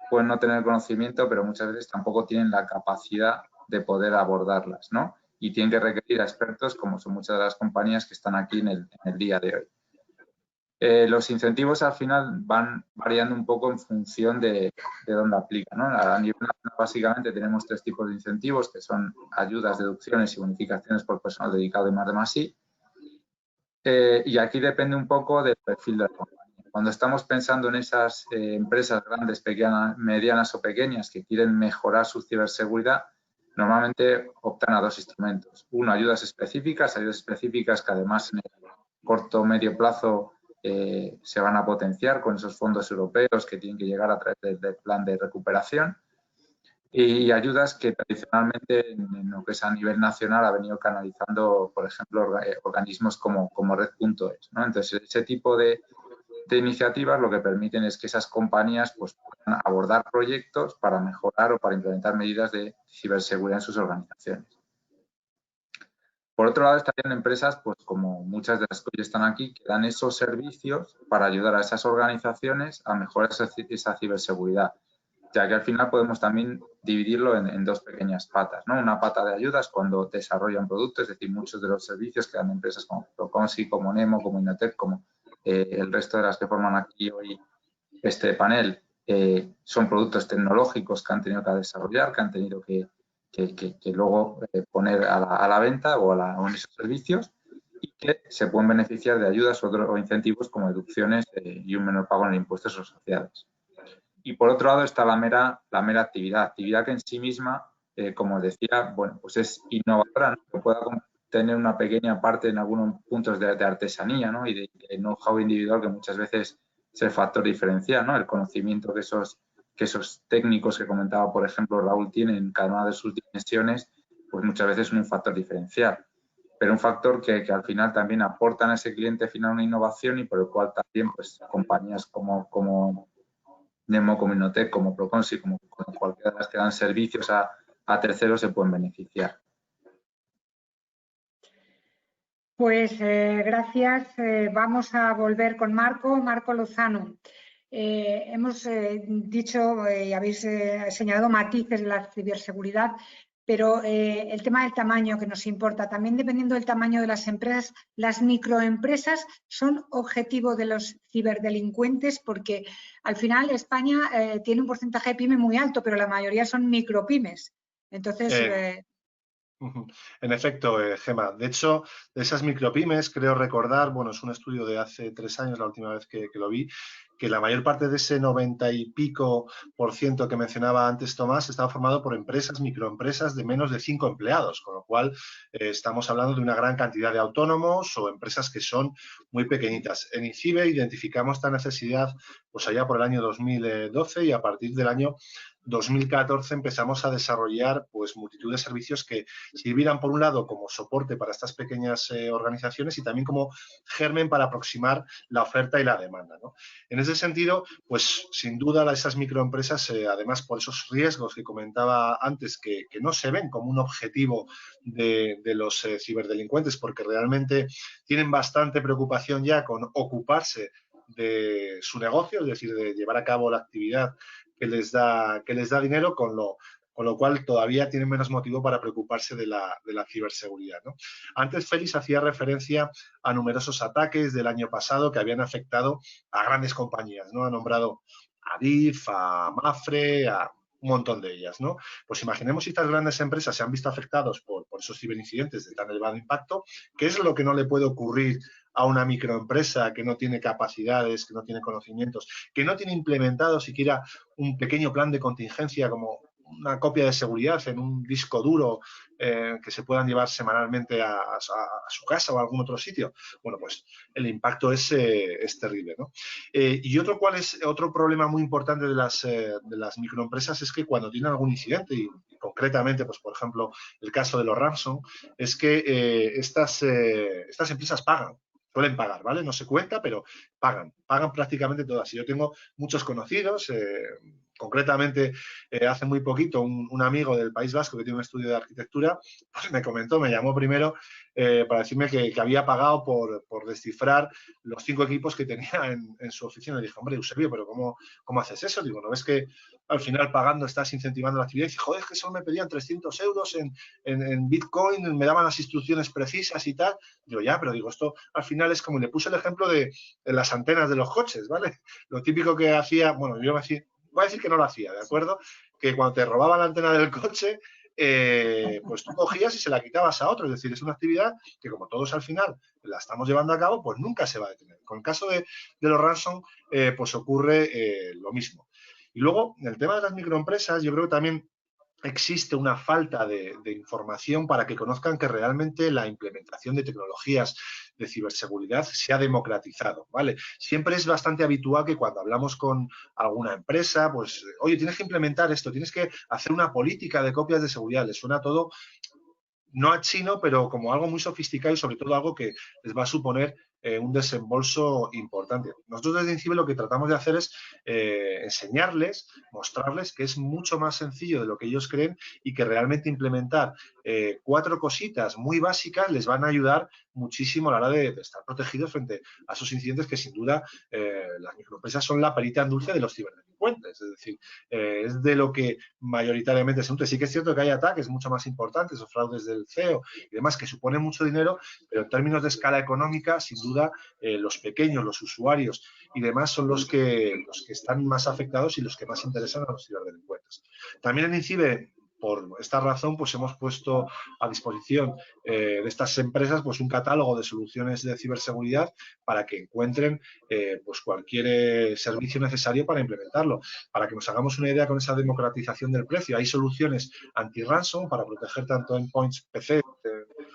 pueden no tener conocimiento, pero muchas veces tampoco tienen la capacidad de poder abordarlas, ¿no? Y tienen que requerir a expertos, como son muchas de las compañías que están aquí en el día de hoy. Los incentivos al final van variando un poco en función de dónde aplica, ¿no? A nivel nacional, básicamente tenemos 3 tipos de incentivos, que son ayudas, deducciones y bonificaciones por personal dedicado y +D+I. Y aquí depende un poco del perfil de la compañía. Cuando estamos pensando en esas empresas grandes, medianas o pequeñas que quieren mejorar su ciberseguridad, normalmente optan a 2 instrumentos. Uno, ayudas específicas que además en el corto o medio plazo se van a potenciar con esos fondos europeos que tienen que llegar a través del plan de recuperación, y ayudas que tradicionalmente en lo que es a nivel nacional ha venido canalizando, por ejemplo, organismos como Red.es, ¿no? Entonces, ese tipo de iniciativas lo que permiten es que esas compañías pues, puedan abordar proyectos para mejorar o para implementar medidas de ciberseguridad en sus organizaciones. Por otro lado, estarían empresas, pues como muchas de las que hoy están aquí, que dan esos servicios para ayudar a esas organizaciones a mejorar esa ciberseguridad, ya que al final podemos también dividirlo en 2 pequeñas patas, ¿no? Una pata de ayudas cuando desarrollan productos, es decir, muchos de los servicios que dan empresas como Proconsi, como Nemo, como Innotec, como el resto de las que forman aquí hoy este panel, son productos tecnológicos que han tenido que desarrollar, que han tenido que luego poner a la venta o en esos servicios, y que se pueden beneficiar de ayudas o incentivos como deducciones y un menor pago en el impuesto sobre sociedades. Y por otro lado está la mera actividad que en sí misma, como decía, bueno, pues es innovadora, ¿no? Que pueda tener una pequeña parte en algunos puntos de artesanía, ¿no? Y de know-how individual, que muchas veces es el factor diferencial, ¿no? El conocimiento que esos técnicos que comentaba, por ejemplo, Raúl, tienen en cada una de sus dimensiones, pues muchas veces es un factor diferencial. Pero un factor que al final también aportan a ese cliente final una innovación, y por el cual también pues compañías como Nemo, como Innotec, como Proconsi, como cualquiera de las que dan servicios a terceros se pueden beneficiar. Pues gracias. Vamos a volver con Marco Lozano. Hemos dicho y habéis señalado matices de la ciberseguridad, pero el tema del tamaño que nos importa, también dependiendo del tamaño de las empresas, las microempresas son objetivo de los ciberdelincuentes, porque al final España tiene un porcentaje de pyme muy alto, pero la mayoría son micropymes. Entonces... En efecto, Gema. De hecho, de esas micropymes, creo recordar, bueno, es un estudio de hace 3 años, la última vez que lo vi, que la mayor parte de ese 90 y pico % que mencionaba antes Tomás estaba formado por empresas, microempresas de menos de 5 empleados, con lo cual estamos hablando de una gran cantidad de autónomos o empresas que son muy pequeñitas. En INCIBE identificamos esta necesidad pues allá por el año 2012, y a partir del año 2014 empezamos a desarrollar pues multitud de servicios que sirvieran por un lado como soporte para estas pequeñas organizaciones, y también como germen para aproximar la oferta y la demanda, ¿no? En ese sentido, pues sin duda esas microempresas, además por esos riesgos que comentaba antes, que no se ven como un objetivo de los ciberdelincuentes, porque realmente tienen bastante preocupación ya con ocuparse de su negocio, es decir, de llevar a cabo la actividad que les da dinero, con lo cual todavía tienen menos motivo para preocuparse de la ciberseguridad, ¿no? Antes Félix hacía referencia a numerosos ataques del año pasado que habían afectado a grandes compañías, ¿no? Ha nombrado a DIF, a Mapfre, a un montón de ellas, ¿no? Pues imaginemos si estas grandes empresas se han visto afectados por esos ciberincidentes de tan elevado impacto, ¿qué es lo que no le puede ocurrir a una microempresa que no tiene capacidades, que no tiene conocimientos, que no tiene implementado siquiera un pequeño plan de contingencia como una copia de seguridad en un disco duro que se puedan llevar semanalmente a su casa o a algún otro sitio? Bueno, pues el impacto es terrible, ¿no? Y otro problema muy importante de las microempresas es que cuando tienen algún incidente, y concretamente, pues por ejemplo, el caso de los ransom, es que estas empresas suelen pagar, ¿vale? No se cuenta, pero pagan prácticamente todas. Y yo tengo muchos conocidos, concretamente hace muy poquito un amigo del País Vasco que tiene un estudio de arquitectura, pues me llamó primero para decirme que había pagado por descifrar los 5 equipos que tenía en su oficina. Y dije, hombre, Eusebio, pero ¿cómo haces eso? Digo, ¿no ves que al final pagando estás incentivando la actividad? Y dice, joder, es que solo me pedían 300 euros en Bitcoin, me daban las instrucciones precisas y tal. Digo, ya, pero digo, esto al final es como, le puse el ejemplo de las antenas de los coches, ¿vale? Lo típico que hacía, bueno, voy a decir que no lo hacía, ¿de acuerdo? Que cuando te robaban la antena del coche, pues tú cogías y se la quitabas a otro. Es decir, es una actividad que, como todos al final la estamos llevando a cabo, pues nunca se va a detener. Con el caso de los ransom, pues ocurre lo mismo. Y luego, en el tema de las microempresas, yo creo que también existe una falta de información para que conozcan que realmente la implementación de tecnologías de ciberseguridad se ha democratizado, ¿vale? Siempre es bastante habitual que cuando hablamos con alguna empresa, pues, oye, tienes que implementar esto, tienes que hacer una política de copias de seguridad. Les suena todo, no a chino, pero como algo muy sofisticado y sobre todo algo que les va a suponer un desembolso importante. Nosotros desde INCIBE lo que tratamos de hacer es enseñarles, mostrarles que es mucho más sencillo de lo que ellos creen y que realmente implementar 4 cositas muy básicas les van a ayudar muchísimo a la hora de estar protegidos frente a esos incidentes que sin duda las microempresas son la perita en dulce de los ciberdelincuentes. Es decir, es de lo que mayoritariamente se nutre. Sí que es cierto que hay ataques mucho más importantes o fraudes del CEO y demás que suponen mucho dinero, pero en términos de escala económica, sin duda, los pequeños, los usuarios y demás son los que están más afectados y los que más interesan a los ciberdelincuentes. También en INCIBE, por esta razón, pues hemos puesto a disposición de estas empresas pues un catálogo de soluciones de ciberseguridad para que encuentren pues cualquier servicio necesario para implementarlo. Para que nos hagamos una idea con esa democratización del precio, hay soluciones anti-ransom para proteger tanto endpoints PC,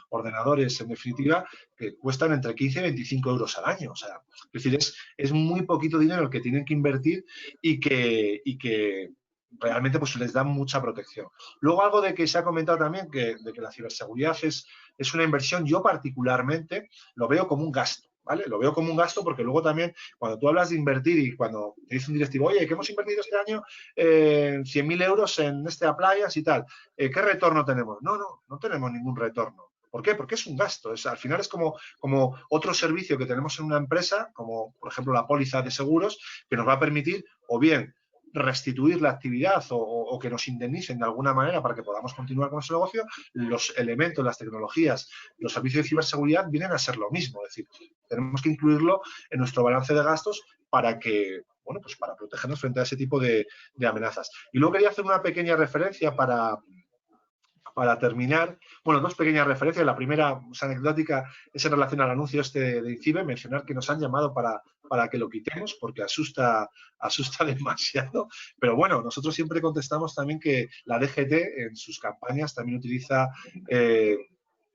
ordenadores, en definitiva, que cuestan entre 15 y 25 euros al año. O sea, es decir, es muy poquito dinero el que tienen que invertir y que realmente pues les da mucha protección. Luego, algo de que se ha comentado también, de que la ciberseguridad es una inversión, yo particularmente lo veo como un gasto, ¿vale? Lo veo como un gasto porque luego también, cuando tú hablas de invertir y cuando te dice un directivo, oye, que hemos invertido este año 100.000 euros en este appliance y tal, ¿qué retorno tenemos? No tenemos ningún retorno. ¿Por qué? Porque es un gasto. Al final es como otro servicio que tenemos en una empresa, como por ejemplo la póliza de seguros, que nos va a permitir o bien restituir la actividad o que nos indemnicen de alguna manera para que podamos continuar con ese negocio. Los elementos, las tecnologías, los servicios de ciberseguridad vienen a ser lo mismo. Es decir, tenemos que incluirlo en nuestro balance de gastos para que, bueno, pues para protegernos frente a ese tipo de amenazas. Y luego quería hacer una pequeña referencia para terminar, bueno, 2 pequeñas referencias. La primera, anecdótica, es en relación al anuncio de INCIBE, mencionar que nos han llamado para que lo quitemos porque asusta demasiado. Pero bueno, nosotros siempre contestamos también que la DGT en sus campañas también utiliza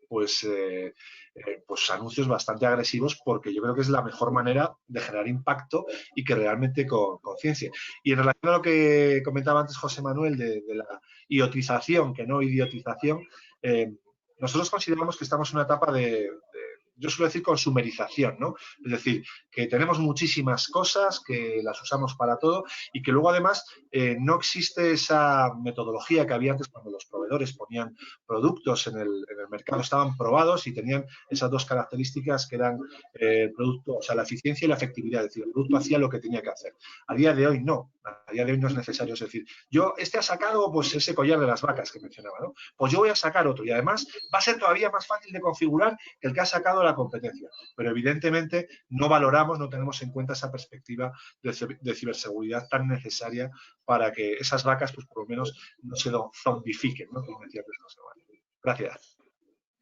pues anuncios bastante agresivos porque yo creo que es la mejor manera de generar impacto y que realmente conciencia. Y en relación a lo que comentaba antes José Manuel de la idiotización, que no idiotización, nosotros consideramos que estamos en una etapa yo suelo decir consumerización, ¿no? Es decir, que tenemos muchísimas cosas, que las usamos para todo y que luego además no existe esa metodología que había antes cuando los proveedores ponían productos en el mercado, estaban probados y tenían esas 2 características que eran el producto, o sea, la eficiencia y la efectividad. Es decir, el producto hacía lo que tenía que hacer. A día de hoy no. A día de hoy no es necesario. Es decir, ha sacado pues ese collar de las vacas que mencionaba, ¿no? Pues yo voy a sacar otro y además va a ser todavía más fácil de configurar que el que ha sacado la competencia. Pero evidentemente no valoramos, no tenemos en cuenta esa perspectiva de ciberseguridad tan necesaria para que esas vacas, pues por lo menos, no se zombifiquen, ¿no? Como decía José Manuel. Gracias.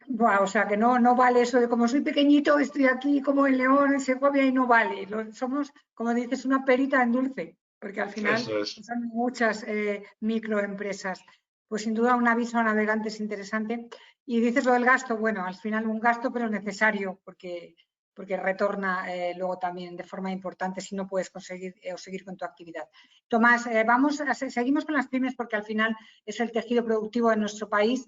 Buah, o sea que no vale eso de como soy pequeñito, estoy aquí como en León, en Segovia y no vale. Somos, como dices, una perita en dulce, porque al final son muchas microempresas. Pues sin duda un aviso a navegantes interesante. Y dices lo del gasto, bueno, al final un gasto pero necesario, porque retorna luego también de forma importante si no puedes conseguir o seguir con tu actividad. Tomás, seguimos con las pymes porque al final es el tejido productivo de nuestro país.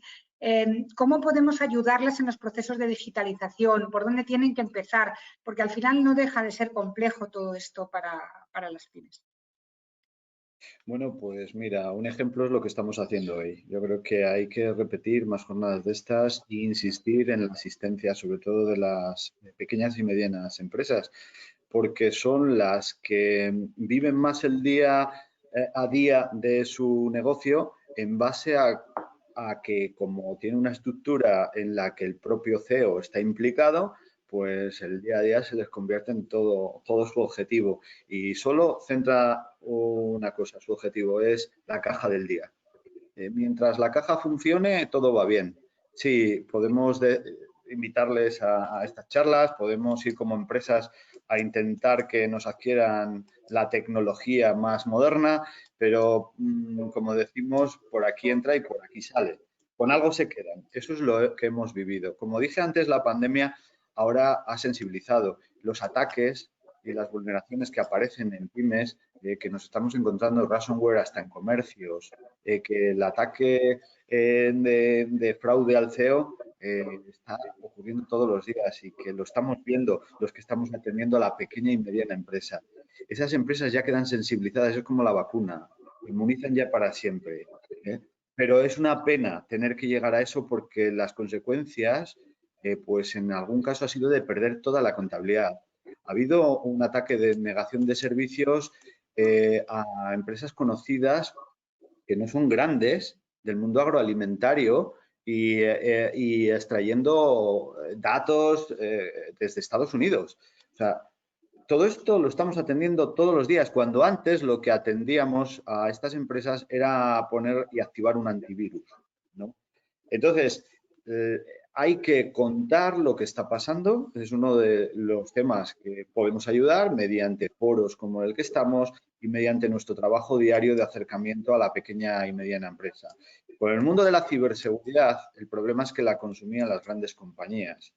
¿Cómo podemos ayudarlas en los procesos de digitalización? ¿Por dónde tienen que empezar? Porque al final no deja de ser complejo todo esto para las pymes. Bueno, pues mira, un ejemplo es lo que estamos haciendo hoy. Yo creo que hay que repetir más jornadas de estas e insistir en la asistencia, sobre todo de las pequeñas y medianas empresas, porque son las que viven más el día a día de su negocio en base a que, como tiene una estructura en la que el propio CEO está implicado, pues el día a día se les convierte en todo su objetivo y solo centra una cosa, su objetivo es la caja del día. Mientras la caja funcione, todo va bien. Sí, podemos invitarles a estas charlas, podemos ir como empresas a intentar que nos adquieran la tecnología más moderna, pero como decimos, por aquí entra y por aquí sale. Con algo se quedan. Eso es lo que hemos vivido. Como dije antes, la pandemia ahora ha sensibilizado los ataques y las vulneraciones que aparecen en pymes, que nos estamos encontrando ransomware hasta en comercios, que el ataque de fraude al CEO está ocurriendo todos los días y que lo estamos viendo los que estamos atendiendo a la pequeña y mediana empresa. Esas empresas ya quedan sensibilizadas, es como la vacuna, inmunizan ya para siempre. Pero es una pena tener que llegar a eso porque las consecuencias, pues en algún caso ha sido de perder toda la contabilidad. Ha habido un ataque de negación de servicios a empresas conocidas que no son grandes del mundo agroalimentario y extrayendo datos desde Estados Unidos. O sea, todo esto lo estamos atendiendo todos los días, cuando antes lo que atendíamos a estas empresas era poner y activar un antivirus, ¿no? Entonces, hay que contar lo que está pasando, es uno de los temas que podemos ayudar mediante foros como el que estamos y mediante nuestro trabajo diario de acercamiento a la pequeña y mediana empresa. Con el mundo de la ciberseguridad, el problema es que la consumían las grandes compañías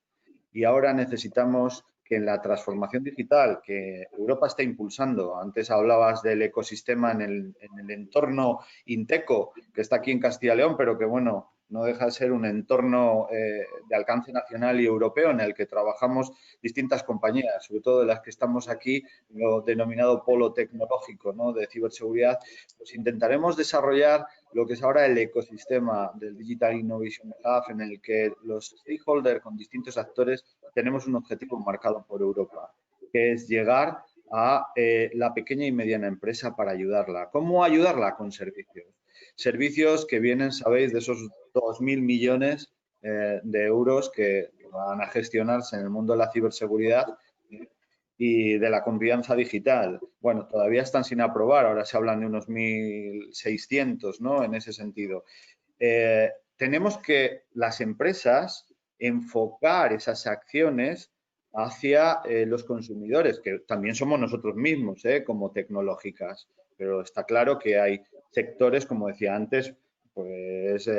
y ahora necesitamos que en la transformación digital que Europa está impulsando, antes hablabas del ecosistema en el entorno Inteco, que está aquí en Castilla y León, pero que bueno, no deja de ser un entorno de alcance nacional y europeo en el que trabajamos distintas compañías, sobre todo de las que estamos aquí, lo denominado polo tecnológico, ¿no?, de ciberseguridad. Pues intentaremos desarrollar lo que es ahora el ecosistema del Digital Innovation Hub, en el que los stakeholders con distintos actores tenemos un objetivo marcado por Europa, que es llegar a la pequeña y mediana empresa para ayudarla. ¿Cómo ayudarla? Con servicios. Servicios que vienen, sabéis, de esos 2.000 millones de euros que van a gestionarse en el mundo de la ciberseguridad y de la confianza digital. Bueno, todavía están sin aprobar, ahora se hablan de unos 1.600, ¿no?, en ese sentido. Tenemos que las empresas enfocar esas acciones hacia los consumidores, que también somos nosotros mismos, como tecnológicas, pero está claro que hay sectores, como decía antes, pues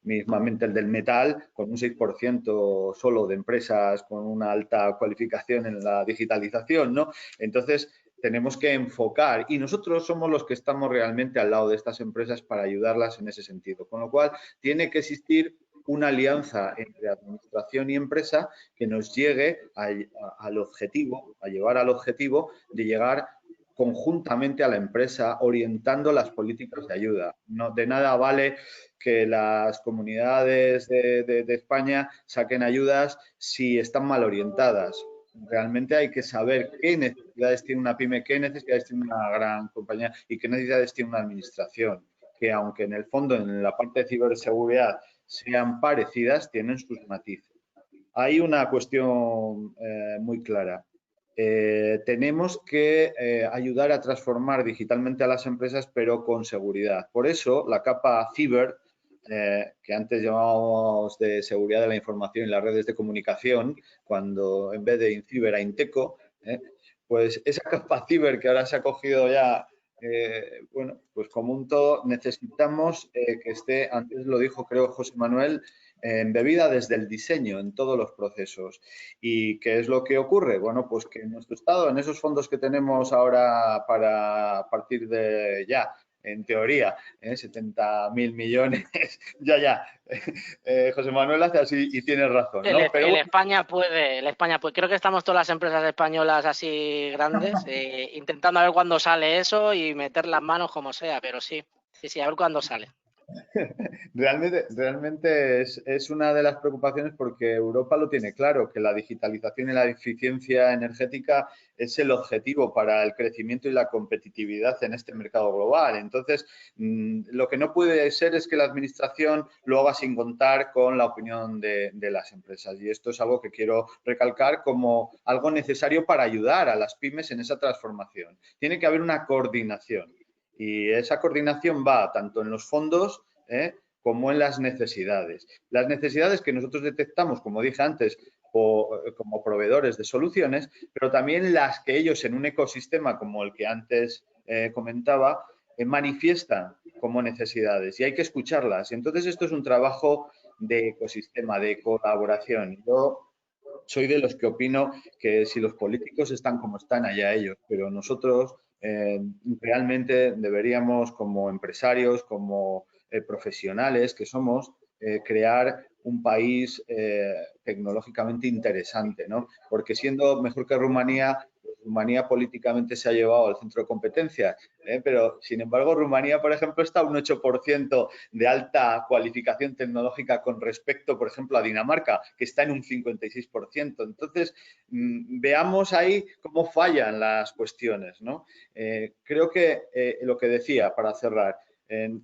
mismamente el del metal, con un 6% solo de empresas con una alta cualificación en la digitalización, ¿no? Entonces, tenemos que enfocar y nosotros somos los que estamos realmente al lado de estas empresas para ayudarlas en ese sentido. Con lo cual, tiene que existir una alianza entre administración y empresa que nos llegue al objetivo, a llevar al objetivo de llegar conjuntamente a la empresa orientando las políticas de ayuda. No, de nada vale que las comunidades de España saquen ayudas si están mal orientadas. Realmente hay que saber qué necesidades tiene una pyme, qué necesidades tiene una gran compañía y qué necesidades tiene una administración, que aunque en el fondo en la parte de ciberseguridad sean parecidas, tienen sus matices. hay una cuestión muy clara. Tenemos que ayudar a transformar digitalmente a las empresas, pero con seguridad. Por eso, la capa ciber, que antes llamábamos de seguridad de la información y las redes de comunicación, cuando en vez de INCIBER a INTECO, pues esa capa ciber que ahora se ha cogido ya, bueno, pues como un todo, necesitamos que esté, antes lo dijo creo José Manuel, embebida desde el diseño en todos los procesos. ¿Y qué es lo que ocurre? Bueno, pues que en nuestro Estado, en esos fondos que tenemos ahora para partir de ya, en teoría, 70.000 millones, ya. José Manuel hace así y tiene razón, ¿no? Pero bueno. España puede. Creo que estamos todas las empresas españolas así grandes intentando a ver cuándo sale eso y meter las manos como sea, pero sí, a ver cuándo sale. Realmente es una de las preocupaciones porque Europa lo tiene claro, que la digitalización y la eficiencia energética es el objetivo para el crecimiento y la competitividad en este mercado global. Entonces, lo que no puede ser es que la Administración lo haga sin contar con la opinión de las empresas. Y esto es algo que quiero recalcar como algo necesario para ayudar a las pymes en esa transformación. Tiene que haber una coordinación. Y esa coordinación va tanto en los fondos como en las necesidades. Las necesidades que nosotros detectamos, como dije antes, como proveedores de soluciones, pero también las que ellos en un ecosistema como el que antes comentaba, manifiestan como necesidades y hay que escucharlas. Entonces, esto es un trabajo de ecosistema, de colaboración. Yo soy de los que opino que si los políticos están como están, allá ellos, pero nosotros realmente deberíamos, como empresarios, como profesionales que somos, crear un país tecnológicamente interesante, ¿no? Porque siendo mejor que Rumanía, Rumanía políticamente se ha llevado al centro de competencias, pero sin embargo Rumanía, por ejemplo, está a un 8% de alta cualificación tecnológica con respecto, por ejemplo, a Dinamarca, que está en un 56%. Entonces, veamos ahí cómo fallan las cuestiones, ¿no? Creo que lo que decía, para cerrar,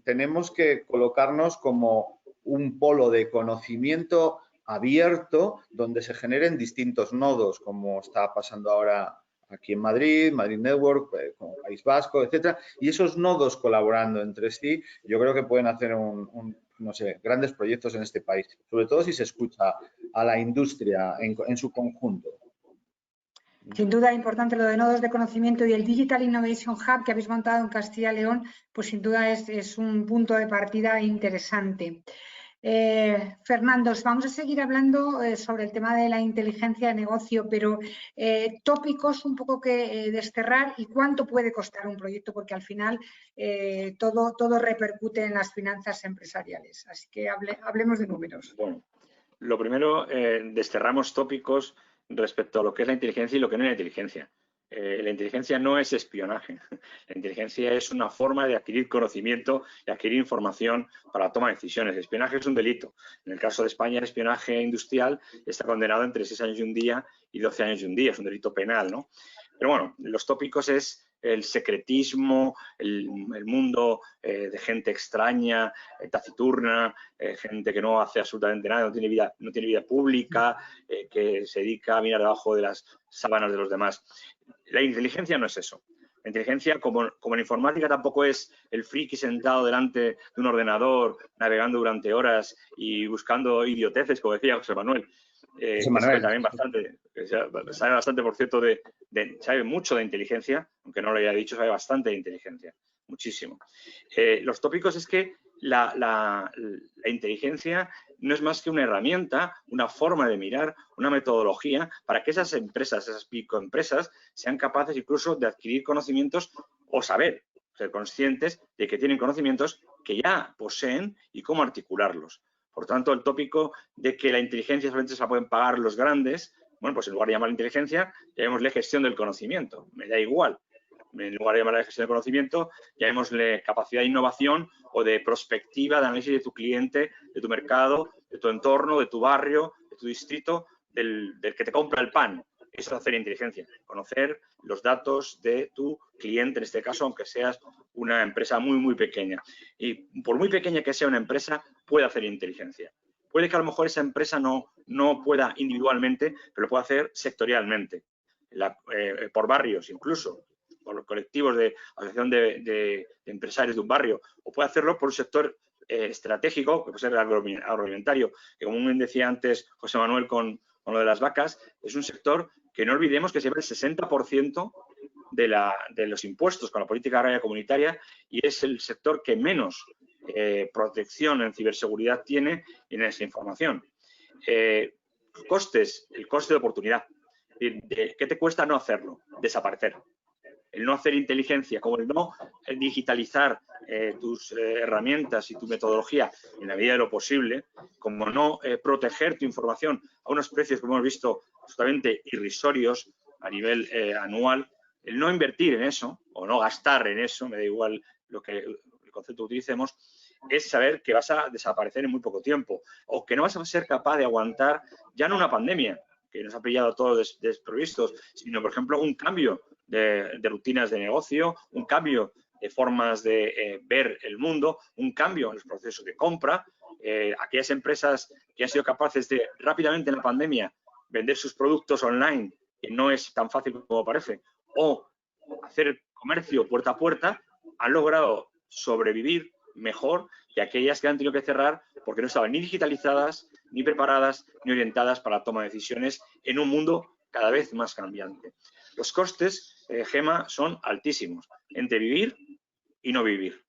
tenemos que colocarnos como un polo de conocimiento abierto donde se generen distintos nodos, como está pasando ahora aquí en Madrid, Madrid Network, como País Vasco, etcétera, y esos nodos colaborando entre sí, yo creo que pueden hacer no sé, grandes proyectos en este país, sobre todo si se escucha a la industria en su conjunto. Sin duda importante lo de nodos de conocimiento y el Digital Innovation Hub que habéis montado en Castilla y León, pues sin duda es un punto de partida interesante. Fernando, vamos a seguir hablando sobre el tema de la inteligencia de negocio, pero tópicos un poco que desterrar y cuánto puede costar un proyecto, porque al final todo repercute en las finanzas empresariales. Así que hablemos de números. Bueno, lo primero, desterramos tópicos respecto a lo que es la inteligencia y lo que no es la inteligencia. La inteligencia no es espionaje. La inteligencia es una forma de adquirir conocimiento y adquirir información para la toma de decisiones. El espionaje es un delito. En el caso de España, el espionaje industrial está condenado entre 6 años y un día y 12 años y un día. Es un delito penal, ¿no? Pero bueno, los tópicos es el secretismo, el mundo de gente extraña, taciturna, gente que no hace absolutamente nada, no tiene vida pública, que se dedica a mirar debajo de las sábanas de los demás. La inteligencia no es eso. La inteligencia, como la informática, tampoco es el friki sentado delante de un ordenador, navegando durante horas y buscando idioteces, como decía José Manuel. Sabe también bastante, sabe bastante, por cierto, sabe mucho de inteligencia, aunque no lo haya dicho, sabe bastante de inteligencia, muchísimo. Los tópicos es que la inteligencia no es más que una herramienta, una forma de mirar, una metodología para que esas empresas, esas picoempresas, sean capaces incluso de adquirir conocimientos o ser conscientes de que tienen conocimientos que ya poseen y cómo articularlos. Por tanto, el tópico de que la inteligencia solamente se la pueden pagar los grandes, bueno, pues en lugar de llamarla inteligencia, llamémosle gestión del conocimiento. Me da igual. En lugar de llamarle gestión del conocimiento, llamémosle capacidad de innovación o de prospectiva de análisis de tu cliente, de tu mercado, de tu entorno, de tu barrio, de tu distrito, del que te compra el pan. Eso es hacer inteligencia, conocer los datos de tu cliente, en este caso, aunque seas una empresa muy, muy pequeña. Y por muy pequeña que sea una empresa, puede hacer inteligencia. Puede que a lo mejor esa empresa no pueda individualmente, pero lo puede hacer sectorialmente, por barrios incluso, por los colectivos de asociación de empresarios de un barrio, o puede hacerlo por un sector estratégico, que puede ser el agroalimentario, que como bien decía antes José Manuel con lo de las vacas, es un sector que no olvidemos que se lleva el 60% de los impuestos con la política agraria comunitaria y es el sector que menos protección en ciberseguridad tiene en esa información. Costes, el coste de oportunidad. ¿Qué te cuesta no hacerlo? Desaparecer. El no hacer inteligencia, como el no digitalizar tus herramientas y tu metodología en la medida de lo posible, como no proteger tu información a unos precios que hemos visto absolutamente irrisorios a nivel anual, el no invertir en eso o no gastar en eso, me da igual el concepto que utilicemos, es saber que vas a desaparecer en muy poco tiempo o que no vas a ser capaz de aguantar ya no una pandemia que nos ha pillado a todos desprovistos, sino, por ejemplo, un cambio de rutinas de negocio, un cambio de formas de ver el mundo, un cambio en los procesos de compra. Aquellas empresas que han sido capaces de rápidamente en la pandemia vender sus productos online, que no es tan fácil como parece, o hacer comercio puerta a puerta, han logrado sobrevivir mejor que aquellas que han tenido que cerrar porque no estaban ni digitalizadas, ni preparadas, ni orientadas para la toma de decisiones en un mundo cada vez más cambiante. Los costes, Gema, son altísimos entre vivir y no vivir.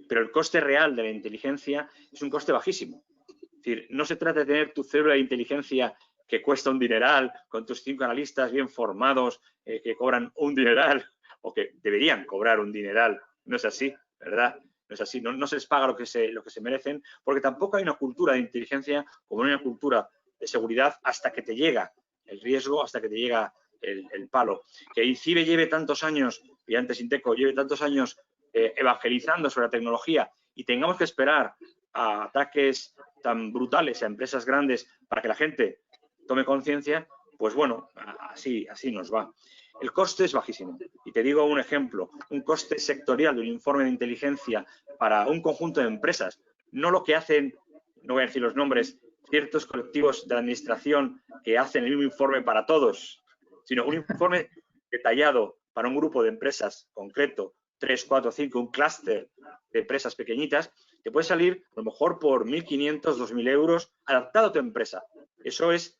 Pero el coste real de la inteligencia es un coste bajísimo. Es decir, no se trata de tener tu célula de inteligencia que cuesta un dineral, con tus 5 analistas bien formados que cobran un dineral o que deberían cobrar un dineral. No es así, ¿verdad? No es así, no se les paga lo que se merecen, porque tampoco hay una cultura de inteligencia como una cultura de seguridad hasta que te llega el riesgo, hasta que te llega el palo. Que INCIBE lleve tantos años, y antes Inteco lleve tantos años evangelizando sobre la tecnología y tengamos que esperar a ataques tan brutales a empresas grandes para que la gente tome conciencia, pues bueno, así nos va. El coste es bajísimo. Y te digo un ejemplo, un coste sectorial de un informe de inteligencia para un conjunto de empresas, no lo que hacen, no voy a decir los nombres, ciertos colectivos de la administración que hacen el mismo informe para todos, sino un informe detallado para un grupo de empresas concreto, 3, 4, 5, un clúster de empresas pequeñitas, te puede salir a lo mejor por 1.500, 2.000 euros adaptado a tu empresa. Eso es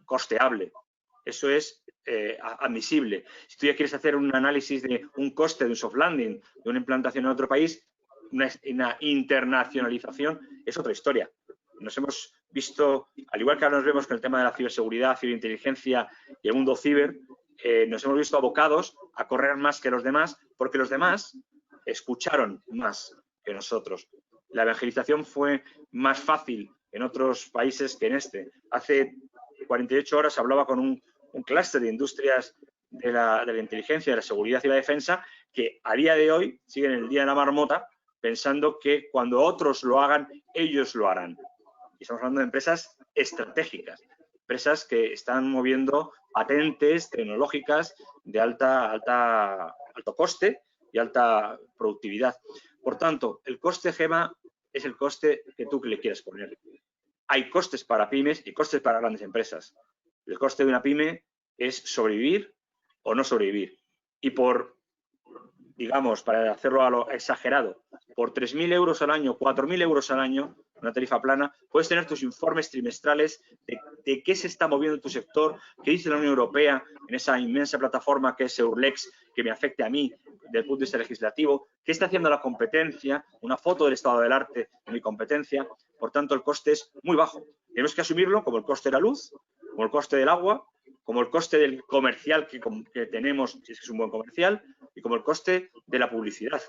costeable, eso es admisible. Si tú ya quieres hacer un análisis de un coste de un soft landing, de una implantación en otro país, una internacionalización, es otra historia. Nos hemos visto, al igual que ahora nos vemos con el tema de la ciberseguridad, ciberinteligencia y el mundo ciber, nos hemos visto abocados a correr más que los demás, porque los demás escucharon más que nosotros. La evangelización fue más fácil en otros países que en este. Hace 48 horas hablaba con un clúster de industrias de la inteligencia, de la seguridad y la defensa, que a día de hoy siguen el día de la marmota pensando que cuando otros lo hagan, ellos lo harán. Y estamos hablando de empresas estratégicas, empresas que están moviendo patentes tecnológicas de alto coste y alta productividad. Por tanto, el coste, Gema, es el coste que tú le quieras poner. Hay costes para pymes y costes para grandes empresas. El coste de una pyme es sobrevivir o no sobrevivir. Y por, digamos, para hacerlo a lo exagerado, por 3.000 euros al año, 4.000 euros al año, una tarifa plana, puedes tener tus informes trimestrales de qué se está moviendo en tu sector, qué dice la Unión Europea en esa inmensa plataforma que es Eurlex, que me afecte a mí desde el punto de vista legislativo, qué está haciendo la competencia, una foto del estado del arte de mi competencia. Por tanto, el coste es muy bajo. Tenemos que asumirlo como el coste de la luz, como el coste del agua, como el coste del comercial que tenemos, si es que es un buen comercial, y como el coste de la publicidad.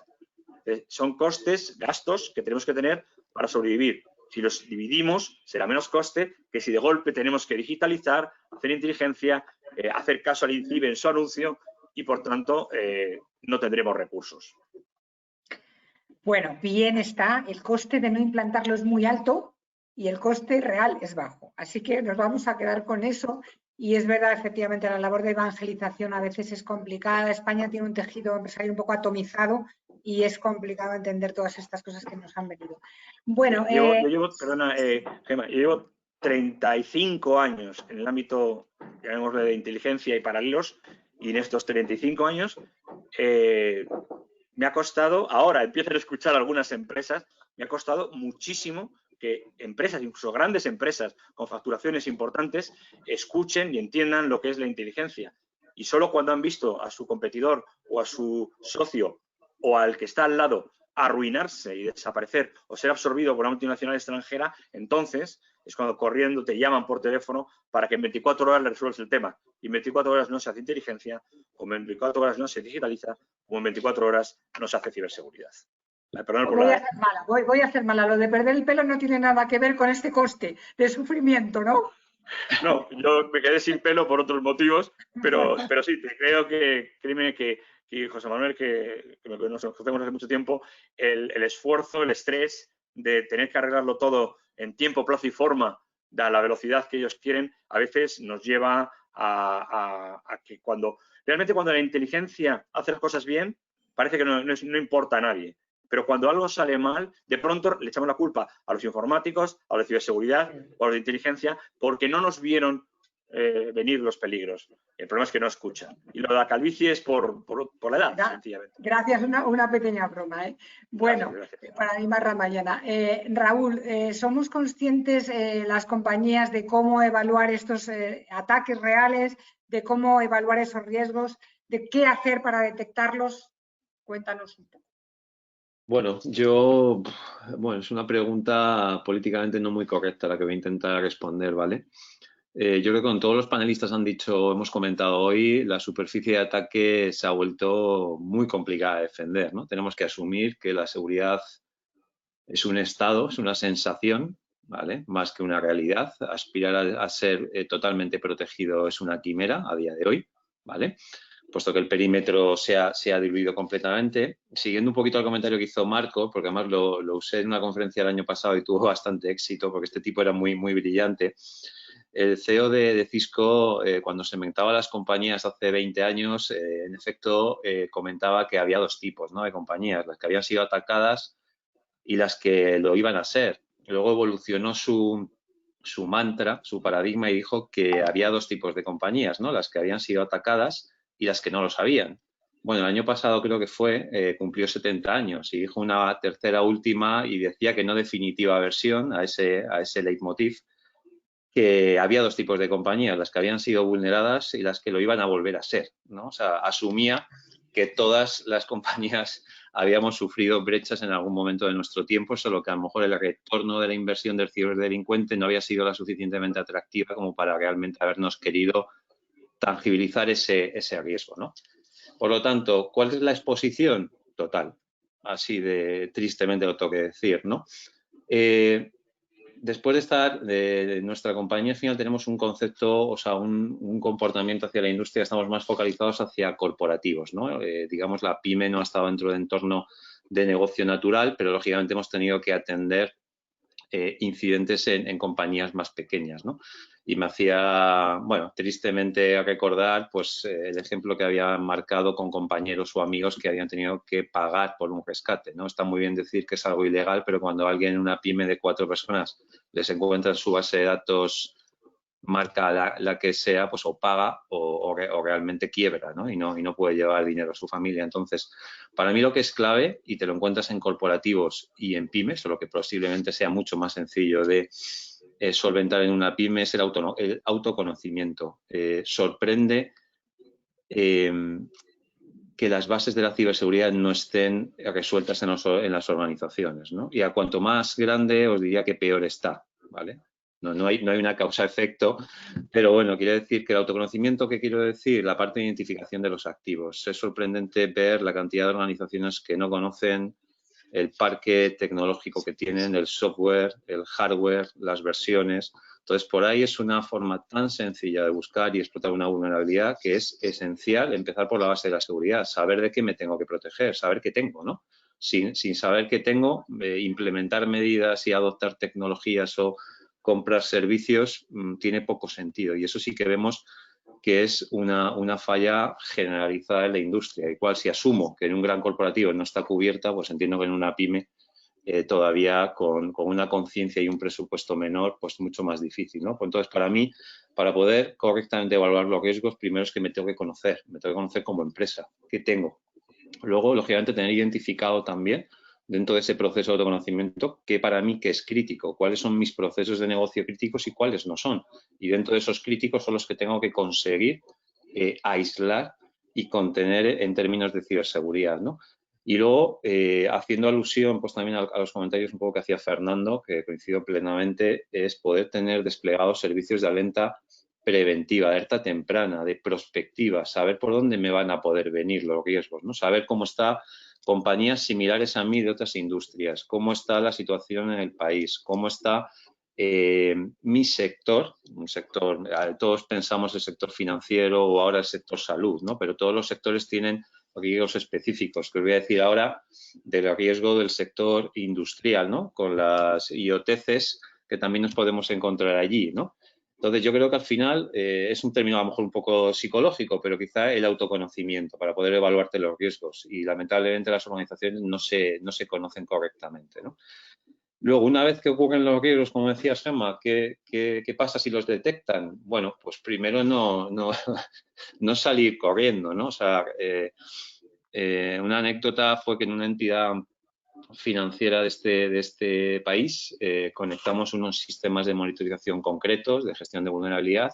Son costes, gastos que tenemos que tener para sobrevivir. Si los dividimos, será menos coste que si de golpe tenemos que digitalizar, hacer inteligencia, hacer caso al INCIBE en su anuncio y, por tanto, no tendremos recursos. Bueno, bien está. El coste de no implantarlo es muy alto y el coste real es bajo. Así que nos vamos a quedar con eso. Y es verdad, efectivamente, la labor de evangelización a veces es complicada. España tiene un tejido empresario un poco atomizado y es complicado entender todas estas cosas que nos han venido. Bueno, yo llevo, perdona, Gemma, yo llevo 35 años en el ámbito, llamémosle, de inteligencia y paralelos, y en estos 35 años me ha costado, ahora empiezo a escuchar algunas empresas, me ha costado muchísimo que empresas, incluso grandes empresas con facturaciones importantes, escuchen y entiendan lo que es la inteligencia. Y solo cuando han visto a su competidor o a su socio o al que está al lado arruinarse y desaparecer o ser absorbido por una multinacional extranjera, entonces es cuando corriendo te llaman por teléfono para que en 24 horas le resuelvas el tema. Y en 24 horas no se hace inteligencia, o en 24 horas no se digitaliza, o en 24 horas no se hace ciberseguridad. Voy a hacer mala. Lo de perder el pelo no tiene nada que ver con este coste de sufrimiento, ¿no? No, yo me quedé sin pelo por otros motivos, pero sí, te creo créeme que José Manuel, que nos conocemos hace mucho tiempo, el esfuerzo, el estrés de tener que arreglarlo todo en tiempo, plazo y forma, a la velocidad que ellos quieren, a veces nos lleva a que realmente cuando la inteligencia hace las cosas bien, parece que no importa a nadie. Pero cuando algo sale mal, de pronto le echamos la culpa a los informáticos, a los de ciberseguridad o a los de inteligencia, porque no nos vieron venir los peligros. El problema es que no escuchan. Y lo de la calvicie es por la edad, sencillamente. Gracias, una pequeña broma. Bueno, gracias. Para animar la mañana. Raúl, ¿somos conscientes las compañías de cómo evaluar estos ataques reales, de cómo evaluar esos riesgos, de qué hacer para detectarlos? Cuéntanos un poco. Bueno, es una pregunta políticamente no muy correcta la que voy a intentar responder, ¿vale? Yo creo que con todos los panelistas hemos comentado hoy, la superficie de ataque se ha vuelto muy complicada de defender, ¿no? Tenemos que asumir que la seguridad es un estado, es una sensación, ¿vale? Más que una realidad. Aspirar a ser totalmente protegido es una quimera a día de hoy, ¿vale? Puesto que el perímetro se ha diluido completamente. Siguiendo un poquito el comentario que hizo Marco, porque además lo usé en una conferencia el año pasado y tuvo bastante éxito, porque este tipo era muy, muy brillante. El CEO de Cisco, cuando se inventaba las compañías hace 20 años, en efecto, comentaba que había dos tipos, ¿no?, de compañías, las que habían sido atacadas y las que lo iban a ser. Luego evolucionó su mantra, su paradigma, y dijo que había dos tipos de compañías, ¿no?, las que habían sido atacadas y las que no lo sabían. Bueno, el año pasado creo que cumplió 70 años y dijo una tercera última y decía que no definitiva versión a ese leitmotiv, que había dos tipos de compañías, las que habían sido vulneradas y las que lo iban a volver a ser, ¿no? O sea, asumía que todas las compañías habíamos sufrido brechas en algún momento de nuestro tiempo, solo que a lo mejor el retorno de la inversión del ciberdelincuente no había sido la suficientemente atractiva como para realmente habernos querido tangibilizar ese riesgo, ¿no? Por lo tanto, ¿cuál es la exposición? Total. Así de tristemente lo tengo que decir, ¿no? Después de estar de nuestra compañía, al final tenemos un concepto, o sea, un comportamiento hacia la industria, estamos más focalizados hacia corporativos, ¿no? Digamos, la pyme no ha estado dentro del entorno de negocio natural, pero lógicamente hemos tenido que atender incidentes en compañías más pequeñas, ¿no? Y me hacía, bueno, tristemente recordar pues el ejemplo que había marcado con compañeros o amigos que habían tenido que pagar por un rescate, ¿no? Está muy bien decir que es algo ilegal, pero cuando alguien en una pyme de 4 personas les encuentra en su base de datos marca la que sea, pues o paga o realmente quiebra, ¿no? Y no puede llevar dinero a su familia. Entonces, para mí lo que es clave, y te lo encuentras en corporativos y en pymes, o lo que posiblemente sea mucho más sencillo de solventar en una pyme, es el autoconocimiento. Sorprende que las bases de la ciberseguridad no estén resueltas en las organizaciones, ¿no? Y a cuanto más grande, os diría que peor está, ¿vale? No hay una causa-efecto, pero bueno, quiero decir que el autoconocimiento, ¿qué quiero decir? La parte de identificación de los activos. Es sorprendente ver la cantidad de organizaciones que no conocen el parque tecnológico que tienen, el software, el hardware, las versiones. Entonces, por ahí es una forma tan sencilla de buscar y explotar una vulnerabilidad que es esencial empezar por la base de la seguridad, saber de qué me tengo que proteger, saber qué tengo, ¿no? Sin saber qué tengo, implementar medidas y adoptar tecnologías o comprar servicios tiene poco sentido. Y eso sí que vemos que es una falla generalizada en la industria. Igual si asumo que en un gran corporativo no está cubierta, pues entiendo que en una pyme todavía con una conciencia y un presupuesto menor, pues mucho más difícil, ¿no? Pues entonces, para mí, para poder correctamente evaluar los riesgos, primero es que me tengo que conocer como empresa, qué tengo. Luego, lógicamente, tener identificado también dentro de ese proceso de autoconocimiento qué para mí que es crítico, cuáles son mis procesos de negocio críticos y cuáles no son. Y dentro de esos críticos son los que tengo que conseguir aislar y contener en términos de ciberseguridad, ¿no? Y luego, haciendo alusión pues también a los comentarios un poco que hacía Fernando, que coincido plenamente, es poder tener desplegados servicios de alerta preventiva, alerta temprana, de prospectiva, saber por dónde me van a poder venir los riesgos, ¿no? Saber cómo está compañías similares a mí de otras industrias, cómo está la situación en el país, cómo está mi sector, un sector, todos pensamos el sector financiero o ahora el sector salud, ¿no? Pero todos los sectores tienen riesgos específicos, que os voy a decir ahora del riesgo del sector industrial, ¿no? Con las IoTCs que también nos podemos encontrar allí, ¿no? Entonces, yo creo que al final es un término a lo mejor un poco psicológico, pero quizá el autoconocimiento para poder evaluarte los riesgos y lamentablemente las organizaciones no se conocen correctamente, ¿no? Luego, una vez que ocurren los riesgos, como decías, Gemma, ¿qué pasa si los detectan? Bueno, pues primero no salir corriendo, ¿no? O sea, una anécdota fue que en una entidad financiera de este país conectamos unos sistemas de monitorización concretos de gestión de vulnerabilidad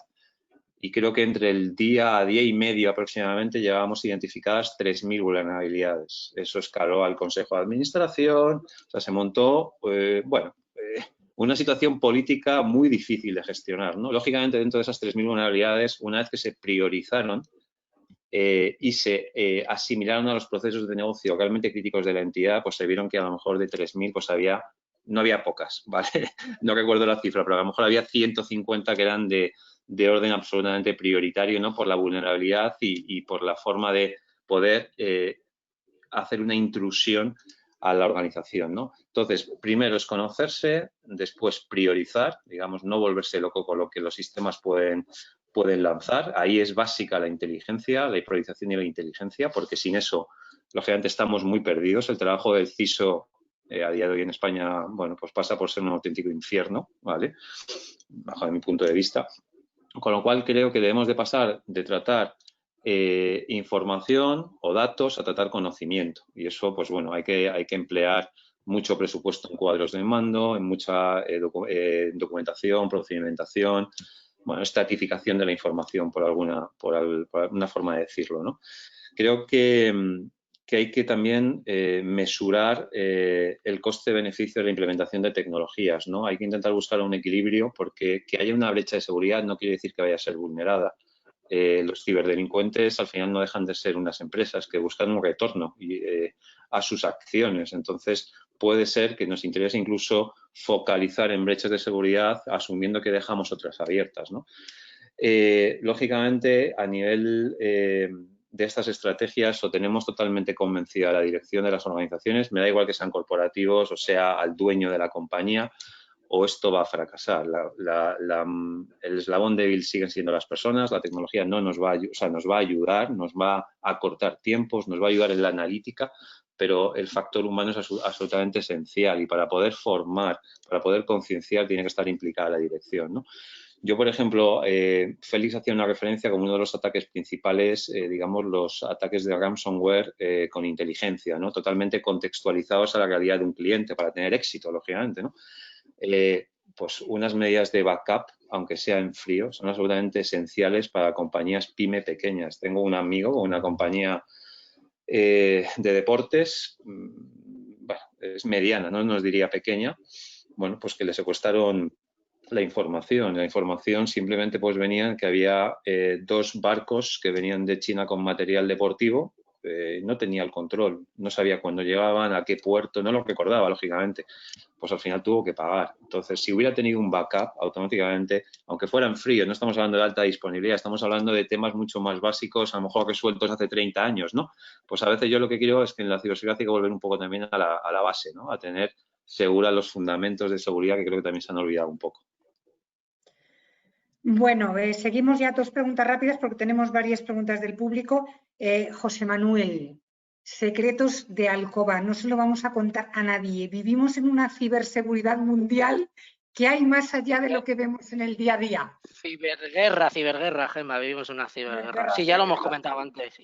y creo que entre el día a día y medio aproximadamente llevábamos identificadas 3.000 vulnerabilidades. Eso escaló al Consejo de Administración, o sea, se montó, una situación política muy difícil de gestionar, ¿no? Lógicamente, dentro de esas 3.000 vulnerabilidades, una vez que se priorizaron y se asimilaron a los procesos de negocio realmente críticos de la entidad, pues se vieron que a lo mejor de 3.000 pues no había pocas, ¿vale? No recuerdo la cifra, pero a lo mejor había 150 que eran de orden absolutamente prioritario, ¿no? Por la vulnerabilidad y por la forma de poder hacer una intrusión a la organización, ¿no? Entonces, primero es conocerse, después priorizar, digamos, no volverse loco con lo que los sistemas pueden lanzar. Ahí es básica la inteligencia, la priorización y la inteligencia, porque sin eso, lógicamente, estamos muy perdidos. El trabajo del CISO a día de hoy en España, bueno, pues pasa por ser un auténtico infierno, ¿vale? Bajo mi punto de vista. Con lo cual, creo que debemos de pasar de tratar información o datos a tratar conocimiento. Y eso, pues bueno, hay que emplear mucho presupuesto en cuadros de mando, en mucha documentación, procedimentación, bueno, estratificación de la información por alguna forma de decirlo, ¿no? Creo que hay que también mesurar el coste-beneficio de la implementación de tecnologías, ¿no? Hay que intentar buscar un equilibrio porque que haya una brecha de seguridad no quiere decir que vaya a ser vulnerada. Los ciberdelincuentes al final no dejan de ser unas empresas que buscan un retorno a sus acciones. Entonces, puede ser que nos interese incluso focalizar en brechas de seguridad asumiendo que dejamos otras abiertas, ¿no? Lógicamente, a nivel de estas estrategias, o tenemos totalmente convencida a la dirección de las organizaciones, me da igual que sean corporativos o sea al dueño de la compañía, o esto va a fracasar. El eslabón débil siguen siendo las personas, la tecnología no nos va a ayudar, nos va a acortar tiempos, nos va a ayudar en la analítica, pero el factor humano es absolutamente esencial y para poder formar, para poder concienciar, tiene que estar implicada la dirección, ¿no? Yo, por ejemplo, Félix hacía una referencia como uno de los ataques principales, digamos, los ataques de ransomware con inteligencia, ¿no? Totalmente contextualizados a la realidad de un cliente para tener éxito, lógicamente, ¿no? Pues unas medidas de backup, aunque sea en frío, son absolutamente esenciales para compañías pyme pequeñas. Tengo un amigo con una compañía de deportes, bueno, es mediana, no nos diría pequeña, bueno, pues que le secuestraron la información. La información simplemente pues venía que había 2 barcos que venían de China con material deportivo, no tenía el control, no sabía cuándo llegaban, a qué puerto, no lo recordaba, lógicamente, pues al final tuvo que pagar. Entonces, si hubiera tenido un backup, automáticamente, aunque fuera en frío, no estamos hablando de alta disponibilidad, estamos hablando de temas mucho más básicos, a lo mejor resueltos hace 30 años, ¿no? Pues a veces yo lo que quiero es que en la ciberseguridad hay que volver un poco también a la base, ¿no? A tener segura los fundamentos de seguridad que creo que también se han olvidado un poco. Bueno, seguimos ya 2 preguntas rápidas porque tenemos varias preguntas del público. José Manuel, secretos de alcoba, no se lo vamos a contar a nadie. Vivimos en una ciberseguridad mundial que hay más allá de lo que vemos en el día a día. Ciberguerra, Gemma, vivimos una ciberguerra. Sí, ya lo hemos comentado antes.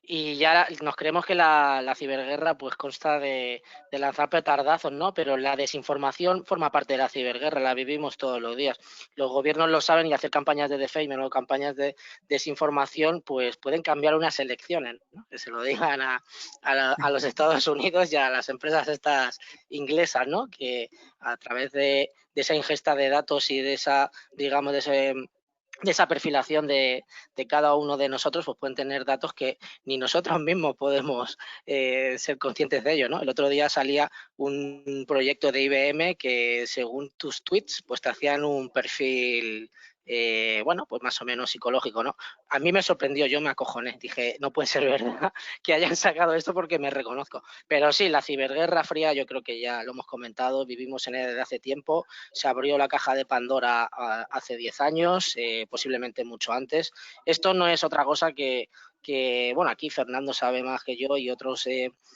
Y ya nos creemos que la ciberguerra pues consta de lanzar petardazos, ¿no? Pero la desinformación forma parte de la ciberguerra, la vivimos todos los días. Los gobiernos lo saben y hacer campañas de defaming o campañas de desinformación pues pueden cambiar unas elecciones, ¿no? Que se lo digan a los Estados Unidos y a las empresas estas inglesas, ¿no? Que a través de esa ingesta de datos y de esa, digamos, de esa perfilación de cada uno de nosotros, pues pueden tener datos que ni nosotros mismos podemos ser conscientes de ello, ¿no? El otro día salía un proyecto de IBM que según tus tweets, pues te hacían un perfil, bueno, pues más o menos psicológico, ¿no? A mí me sorprendió, yo me acojoné, dije, no puede ser verdad que hayan sacado esto porque me reconozco. Pero sí, la ciberguerra fría, yo creo que ya lo hemos comentado, vivimos en ella desde hace tiempo, se abrió la caja de Pandora hace 10 años, posiblemente mucho antes. Esto no es otra cosa que bueno, aquí Fernando sabe más que yo y otros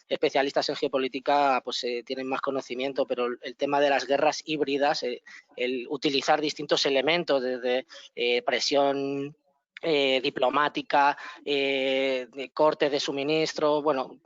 especialistas en geopolítica pues tienen más conocimiento, pero el tema de las guerras híbridas, el utilizar distintos elementos desde presión diplomática, de cortes de suministro, bueno,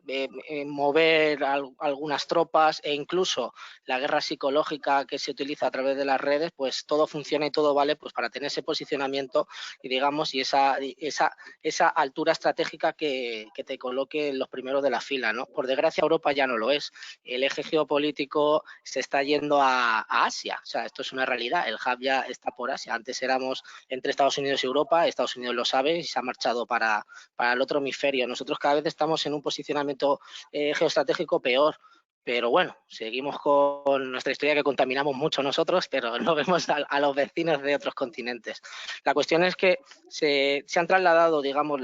mover algunas tropas e incluso la guerra psicológica que se utiliza a través de las redes, pues todo funciona y todo vale pues para tener ese posicionamiento y digamos y esa altura estratégica que te coloque en los primeros de la fila, ¿no? Por desgracia Europa ya no lo es. El eje geopolítico se está yendo a Asia, o sea, esto es una realidad, el hub ya está por Asia. Antes éramos entre Estados Unidos y Europa, Estados Unidos lo sabe y se ha marchado para el otro hemisferio. Nosotros cada vez estamos en un posicionamiento geoestratégico peor. Pero bueno, seguimos con nuestra historia que contaminamos mucho nosotros, pero no vemos a los vecinos de otros continentes. La cuestión es que se han trasladado, digamos,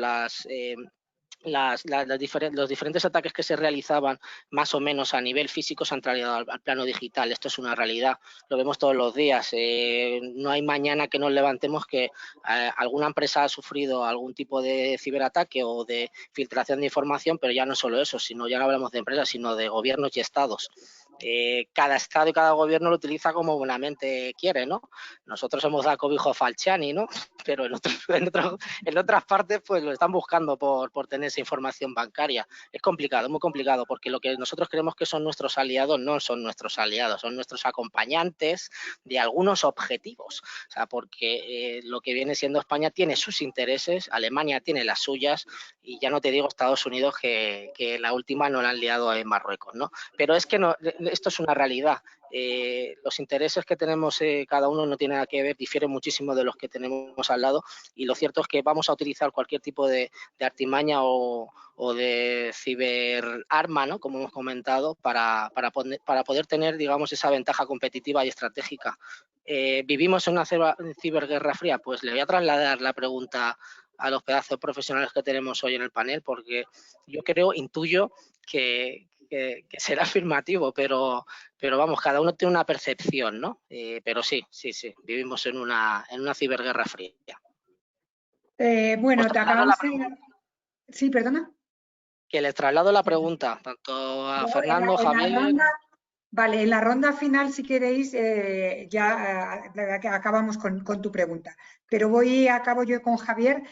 los diferentes ataques que se realizaban más o menos a nivel físico se han trasladado al plano digital. Esto es una realidad, lo vemos todos los días. No hay mañana que nos levantemos que alguna empresa ha sufrido algún tipo de ciberataque o de filtración de información, pero ya no solo eso, sino ya no hablamos de empresas, sino de gobiernos y estados. Cada estado y cada gobierno lo utiliza como buenamente quiere, ¿no? Nosotros hemos dado cobijo a Falciani, ¿no? Pero en otras partes pues lo están buscando por tener esa información bancaria. Es complicado, muy complicado, porque lo que nosotros creemos que son nuestros aliados no son nuestros aliados, son nuestros acompañantes de algunos objetivos. O sea, porque lo que viene siendo España tiene sus intereses, Alemania tiene las suyas y ya no te digo Estados Unidos que la última no la han liado en Marruecos, ¿no? Pero es que no, esto es una realidad. Los intereses que tenemos cada uno no tienen nada que ver, difieren muchísimo de los que tenemos al lado y lo cierto es que vamos a utilizar cualquier tipo de artimaña o de ciberarma, ¿no? Como hemos comentado, para poder tener, digamos, esa ventaja competitiva y estratégica. ¿Vivimos en una ciberguerra fría? Pues le voy a trasladar la pregunta a los pedazos profesionales que tenemos hoy en el panel, porque yo intuyo que será afirmativo, pero vamos, cada uno tiene una percepción, ¿no? Pero sí, vivimos en una ciberguerra fría. Bueno, te acabamos de... Sí, perdona. Que les traslado la pregunta, tanto a Fernando, Javier... Vale, en la ronda final, si queréis, ya acabamos con tu pregunta. Pero acabo yo con Javier.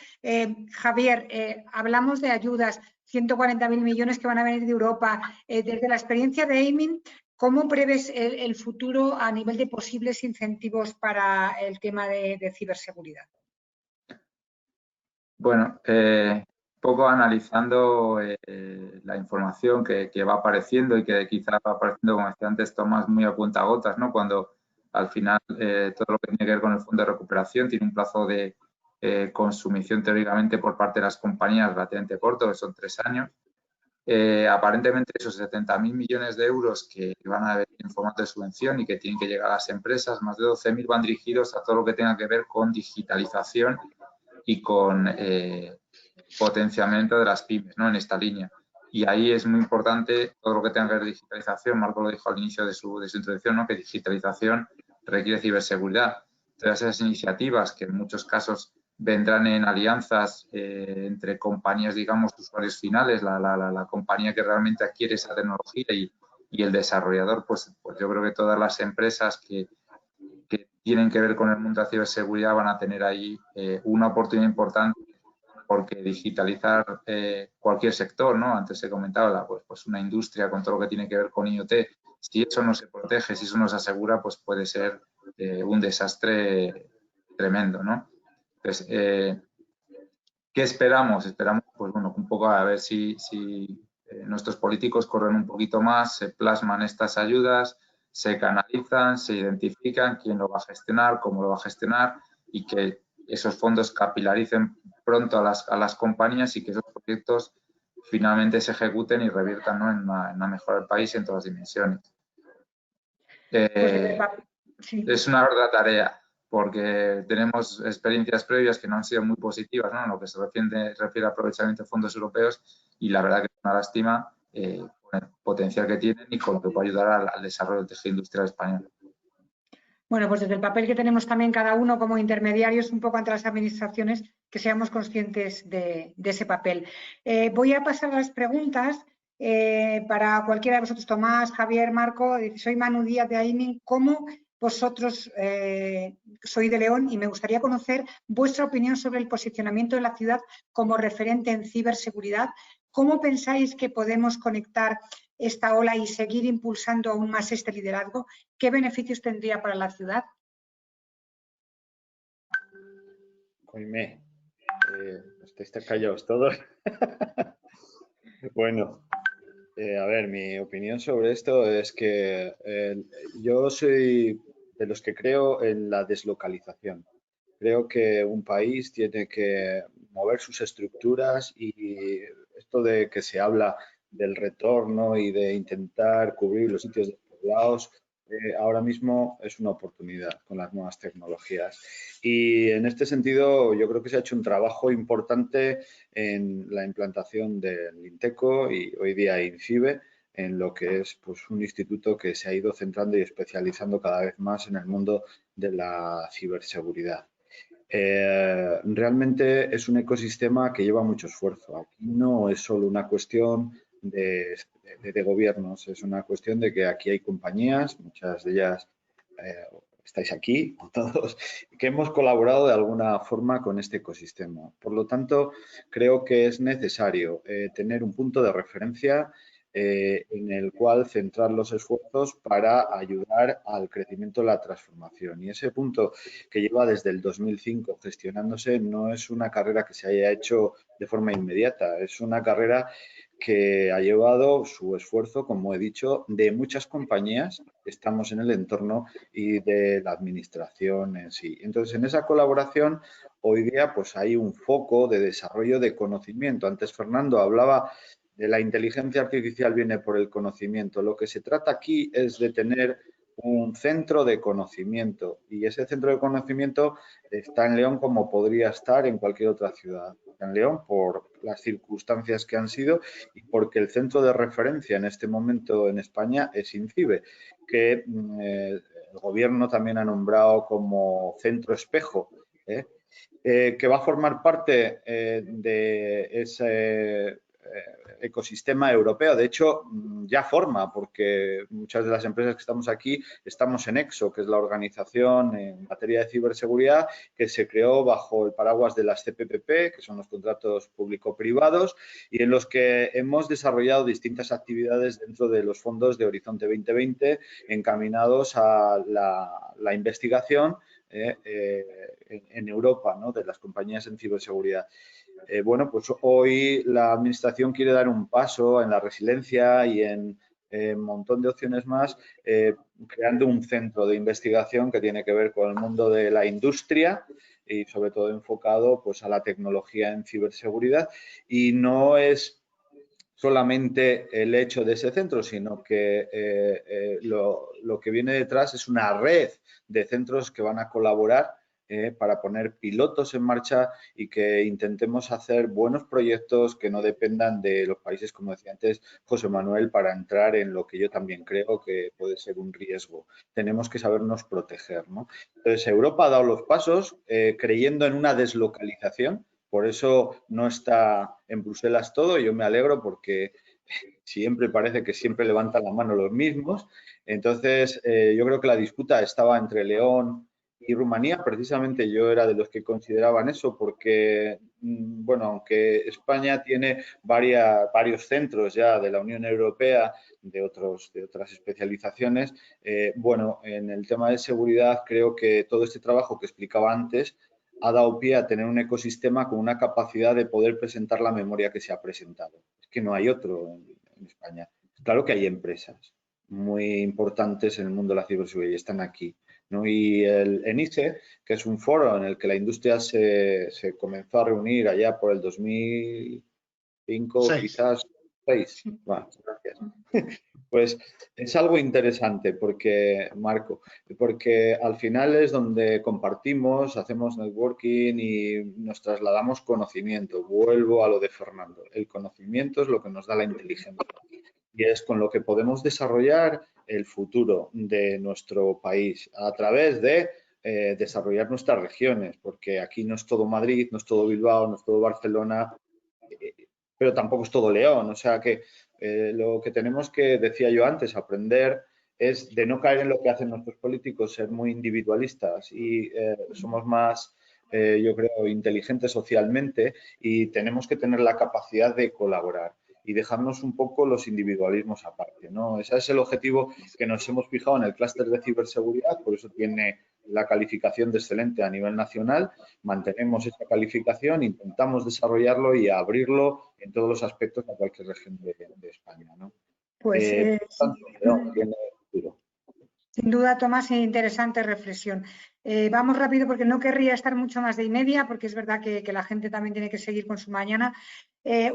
Javier, hablamos de ayudas, 140.000 millones que van a venir de Europa. Desde la experiencia de Aiming, ¿cómo prevés el futuro a nivel de posibles incentivos para el tema de ciberseguridad? Bueno, poco analizando la información que va apareciendo y que quizá va apareciendo, como decía antes Tomás, muy a cuentagotas, ¿no? Cuando al final todo lo que tiene que ver con el fondo de recuperación tiene un plazo de consumición teóricamente por parte de las compañías relativamente corto, que son 3 años. Aparentemente esos 70.000 millones de euros que van a haber en formato de subvención y que tienen que llegar a las empresas, más de 12.000 van dirigidos a todo lo que tenga que ver con digitalización y con potenciamiento de las pymes, ¿no? En esta línea. Y ahí es muy importante todo lo que tenga que ver con digitalización. Marco lo dijo al inicio de su introducción, ¿no? Que digitalización requiere ciberseguridad. todas esas iniciativas que en muchos casos vendrán en alianzas entre compañías, digamos, usuarios finales, la compañía que realmente adquiere esa tecnología y el desarrollador, pues yo creo que todas las empresas que tienen que ver con el mundo de la ciberseguridad van a tener ahí una oportunidad importante, porque digitalizar cualquier sector, ¿no? Antes se comentaba, pues una industria con todo lo que tiene que ver con IoT, si eso no se protege, si eso no se asegura, pues puede ser un desastre tremendo, ¿no? Entonces, ¿qué esperamos? Esperamos, pues bueno, un poco a ver si nuestros políticos corren un poquito más, se plasman estas ayudas, se canalizan, se identifican quién lo va a gestionar, cómo lo va a gestionar y que esos fondos capilaricen pronto a las compañías y que esos proyectos finalmente se ejecuten y reviertan, ¿no? en una mejora del país en todas las dimensiones. Sí. Es una verdadera tarea, porque tenemos experiencias previas que no han sido muy positivas, ¿no? En lo que se refiere al aprovechamiento de fondos europeos, y la verdad que es una lástima con el potencial que tienen y con lo que puede ayudar al desarrollo del tejido industrial español. Bueno, pues desde el papel que tenemos también cada uno como intermediarios un poco ante las administraciones, que seamos conscientes de ese papel. Voy a pasar las preguntas para cualquiera de vosotros, Tomás, Javier, Marco. Soy Manu Díaz de AIMIN. ¿Cómo vosotros, soy de León y me gustaría conocer vuestra opinión sobre el posicionamiento de la ciudad como referente en ciberseguridad? ¿Cómo pensáis que podemos conectar esta ola y seguir impulsando aún más este liderazgo? ¿Qué beneficios tendría para la ciudad? Coime, estáis callados todos. Bueno, a ver, mi opinión sobre esto es que yo soy de los que creo en la deslocalización. Creo que un país tiene que mover sus estructuras, y esto de que se habla del retorno y de intentar cubrir los sitios despoblados, ahora mismo es una oportunidad con las nuevas tecnologías. Y en este sentido yo creo que se ha hecho un trabajo importante en la implantación del INTECO y hoy día INCIBE, en lo que es pues, un instituto que se ha ido centrando y especializando cada vez más en el mundo de la ciberseguridad. Realmente es un ecosistema que lleva mucho esfuerzo. Aquí no es solo una cuestión de gobiernos, es una cuestión de que aquí hay compañías, muchas de ellas estáis aquí, todos, que hemos colaborado de alguna forma con este ecosistema. Por lo tanto, creo que es necesario tener un punto de referencia en el cual centrar los esfuerzos para ayudar al crecimiento de la transformación. Y ese punto, que lleva desde el 2005 gestionándose, no es una carrera que se haya hecho de forma inmediata, es una carrera que ha llevado su esfuerzo, como he dicho, de muchas compañías que estamos en el entorno y de la administración en sí. Entonces, en esa colaboración, hoy día pues hay un foco de desarrollo de conocimiento. Antes Fernando hablaba de la inteligencia artificial, viene por el conocimiento. Lo que se trata aquí es de tener un centro de conocimiento, y ese centro de conocimiento está en León como podría estar en cualquier otra ciudad. En León por las circunstancias que han sido y porque el centro de referencia en este momento en España es INCIBE, que el gobierno también ha nombrado como centro espejo, que va a formar parte de ese ecosistema europeo. De hecho, ya forma, porque muchas de las empresas que estamos aquí estamos en EXO, que es la organización en materia de ciberseguridad que se creó bajo el paraguas de las CPPP, que son los contratos público-privados, y en los que hemos desarrollado distintas actividades dentro de los fondos de Horizonte 2020 encaminados a la investigación en Europa, ¿no?, de las compañías en ciberseguridad. Bueno, pues hoy la Administración quiere dar un paso en la resiliencia y en un montón de opciones más, creando un centro de investigación que tiene que ver con el mundo de la industria y sobre todo enfocado pues, a la tecnología en ciberseguridad. Y no es solamente el hecho de ese centro, sino que lo que viene detrás es una red de centros que van a colaborar para poner pilotos en marcha y que intentemos hacer buenos proyectos que no dependan de los países, como decía antes José Manuel, para entrar en lo que yo también creo que puede ser un riesgo. Tenemos que sabernos proteger, ¿no? Entonces, Europa ha dado los pasos creyendo en una deslocalización, por eso no está en Bruselas todo, y yo me alegro porque siempre parece que siempre levantan la mano los mismos. Entonces, yo creo que la disputa estaba entre León y Rumanía. Precisamente yo era de los que consideraban eso porque, bueno, aunque España tiene varios centros ya de la Unión Europea, de otras especializaciones, bueno, en el tema de seguridad creo que todo este trabajo que explicaba antes ha dado pie a tener un ecosistema con una capacidad de poder presentar la memoria que se ha presentado. Es que no hay otro en España. Claro que hay empresas muy importantes en el mundo de la ciberseguridad y están aquí, ¿no? Y el ENICE, que es un foro en el que la industria se comenzó a reunir allá por el 2005, quizás 6. Bueno, gracias. Pues es algo interesante porque, Marco, porque al final es donde compartimos, hacemos networking y nos trasladamos conocimiento. Vuelvo a lo de Fernando. El conocimiento es lo que nos da la inteligencia y es con lo que podemos desarrollar el futuro de nuestro país a través de desarrollar nuestras regiones, porque aquí no es todo Madrid, no es todo Bilbao, no es todo Barcelona, pero tampoco es todo León. O sea que lo que tenemos que, decía yo antes, aprender es de no caer en lo que hacen nuestros políticos, ser muy individualistas y somos más, yo creo, inteligentes socialmente y tenemos que tener la capacidad de colaborar y dejarnos un poco los individualismos aparte, ¿no? Ese es el objetivo que nos hemos fijado en el clúster de ciberseguridad, por eso tiene la calificación de excelente a nivel nacional. Mantenemos esa calificación, intentamos desarrollarlo y abrirlo en todos los aspectos a cualquier región de España, ¿no? Pues tiene futuro. Sin duda, Tomás, interesante reflexión. Vamos rápido porque no querría estar mucho más de y media, porque es verdad que la gente también tiene que seguir con su mañana.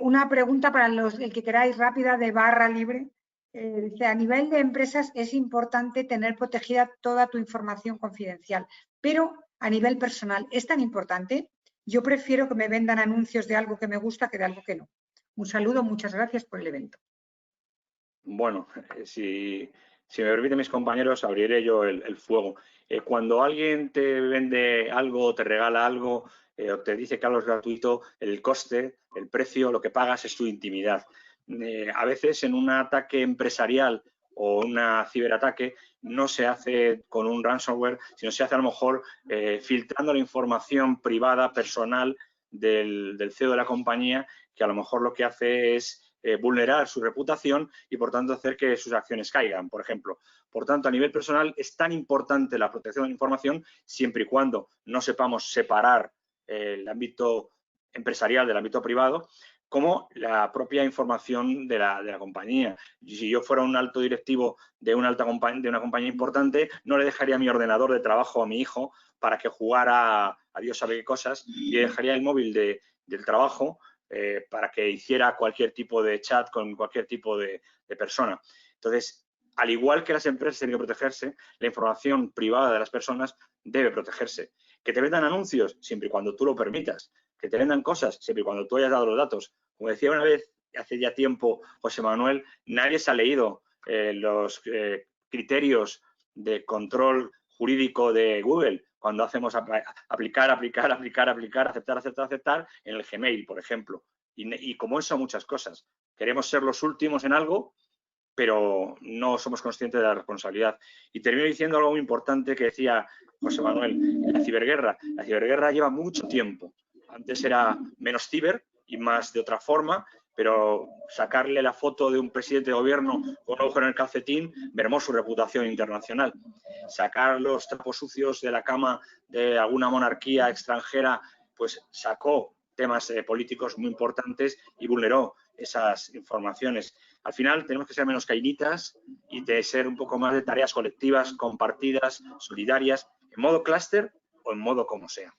Una pregunta para el que queráis rápida de barra libre. Dice, a nivel de empresas es importante tener protegida toda tu información confidencial, pero a nivel personal, ¿es tan importante? Yo prefiero que me vendan anuncios de algo que me gusta que de algo que no. Un saludo, muchas gracias por el evento. Bueno, si me permiten mis compañeros, abriré yo el fuego. Cuando alguien te vende algo, te regala algo o te dice que algo es gratuito, el coste, el precio, lo que pagas es tu intimidad. A veces en un ataque empresarial o un ciberataque no se hace con un ransomware, sino se hace a lo mejor filtrando la información privada, personal del CEO de la compañía, que a lo mejor lo que hace es vulnerar su reputación y, por tanto, hacer que sus acciones caigan, por ejemplo. Por tanto, a nivel personal es tan importante la protección de la información siempre y cuando no sepamos separar el ámbito empresarial del ámbito privado como la propia información de la compañía. Si yo fuera un alto directivo de una compañía importante, no le dejaría mi ordenador de trabajo a mi hijo para que jugara a Dios sabe qué cosas y le dejaría el móvil del trabajo para que hiciera cualquier tipo de chat con cualquier tipo de persona. Entonces, al igual que las empresas tienen que protegerse, la información privada de las personas debe protegerse. Que te vendan anuncios, siempre y cuando tú lo permitas. Que te vendan cosas, siempre y cuando tú hayas dado los datos. Como decía una vez, hace ya tiempo, José Manuel, nadie se ha leído los criterios de control jurídico de Google cuando hacemos aplicar, aceptar en el Gmail, por ejemplo. Y como eso, muchas cosas. Queremos ser los últimos en algo, pero no somos conscientes de la responsabilidad. Y termino diciendo algo muy importante que decía José Manuel, la ciberguerra. La ciberguerra lleva mucho tiempo. Antes era menos ciber y más de otra forma, pero sacarle la foto de un presidente de gobierno con un agujero en el calcetín mermó su reputación internacional. Sacar los trapos sucios de la cama de alguna monarquía extranjera, pues sacó temas políticos muy importantes y vulneró esas informaciones. Al final tenemos que ser menos cainitas y de ser un poco más de tareas colectivas, compartidas, solidarias, en modo clúster o en modo como sea.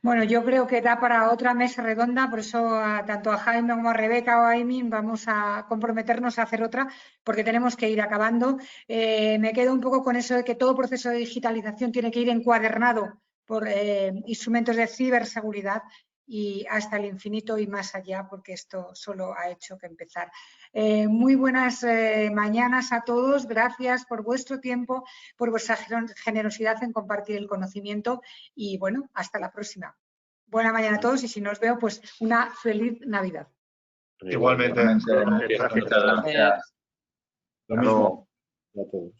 Bueno, yo creo que da para otra mesa redonda, por eso tanto a Jaime como a Rebeca o a Aymin vamos a comprometernos a hacer otra, porque tenemos que ir acabando. Me quedo un poco con eso de que todo proceso de digitalización tiene que ir encuadernado instrumentos de ciberseguridad y hasta el infinito y más allá, porque esto solo ha hecho que empezar. Muy buenas mañanas a todos, gracias por vuestro tiempo, por vuestra generosidad en compartir el conocimiento y bueno, hasta la próxima. Buena mañana a todos y si no os veo, pues una feliz Navidad. Igualmente. Muchas gracias. Lo mismo a todos.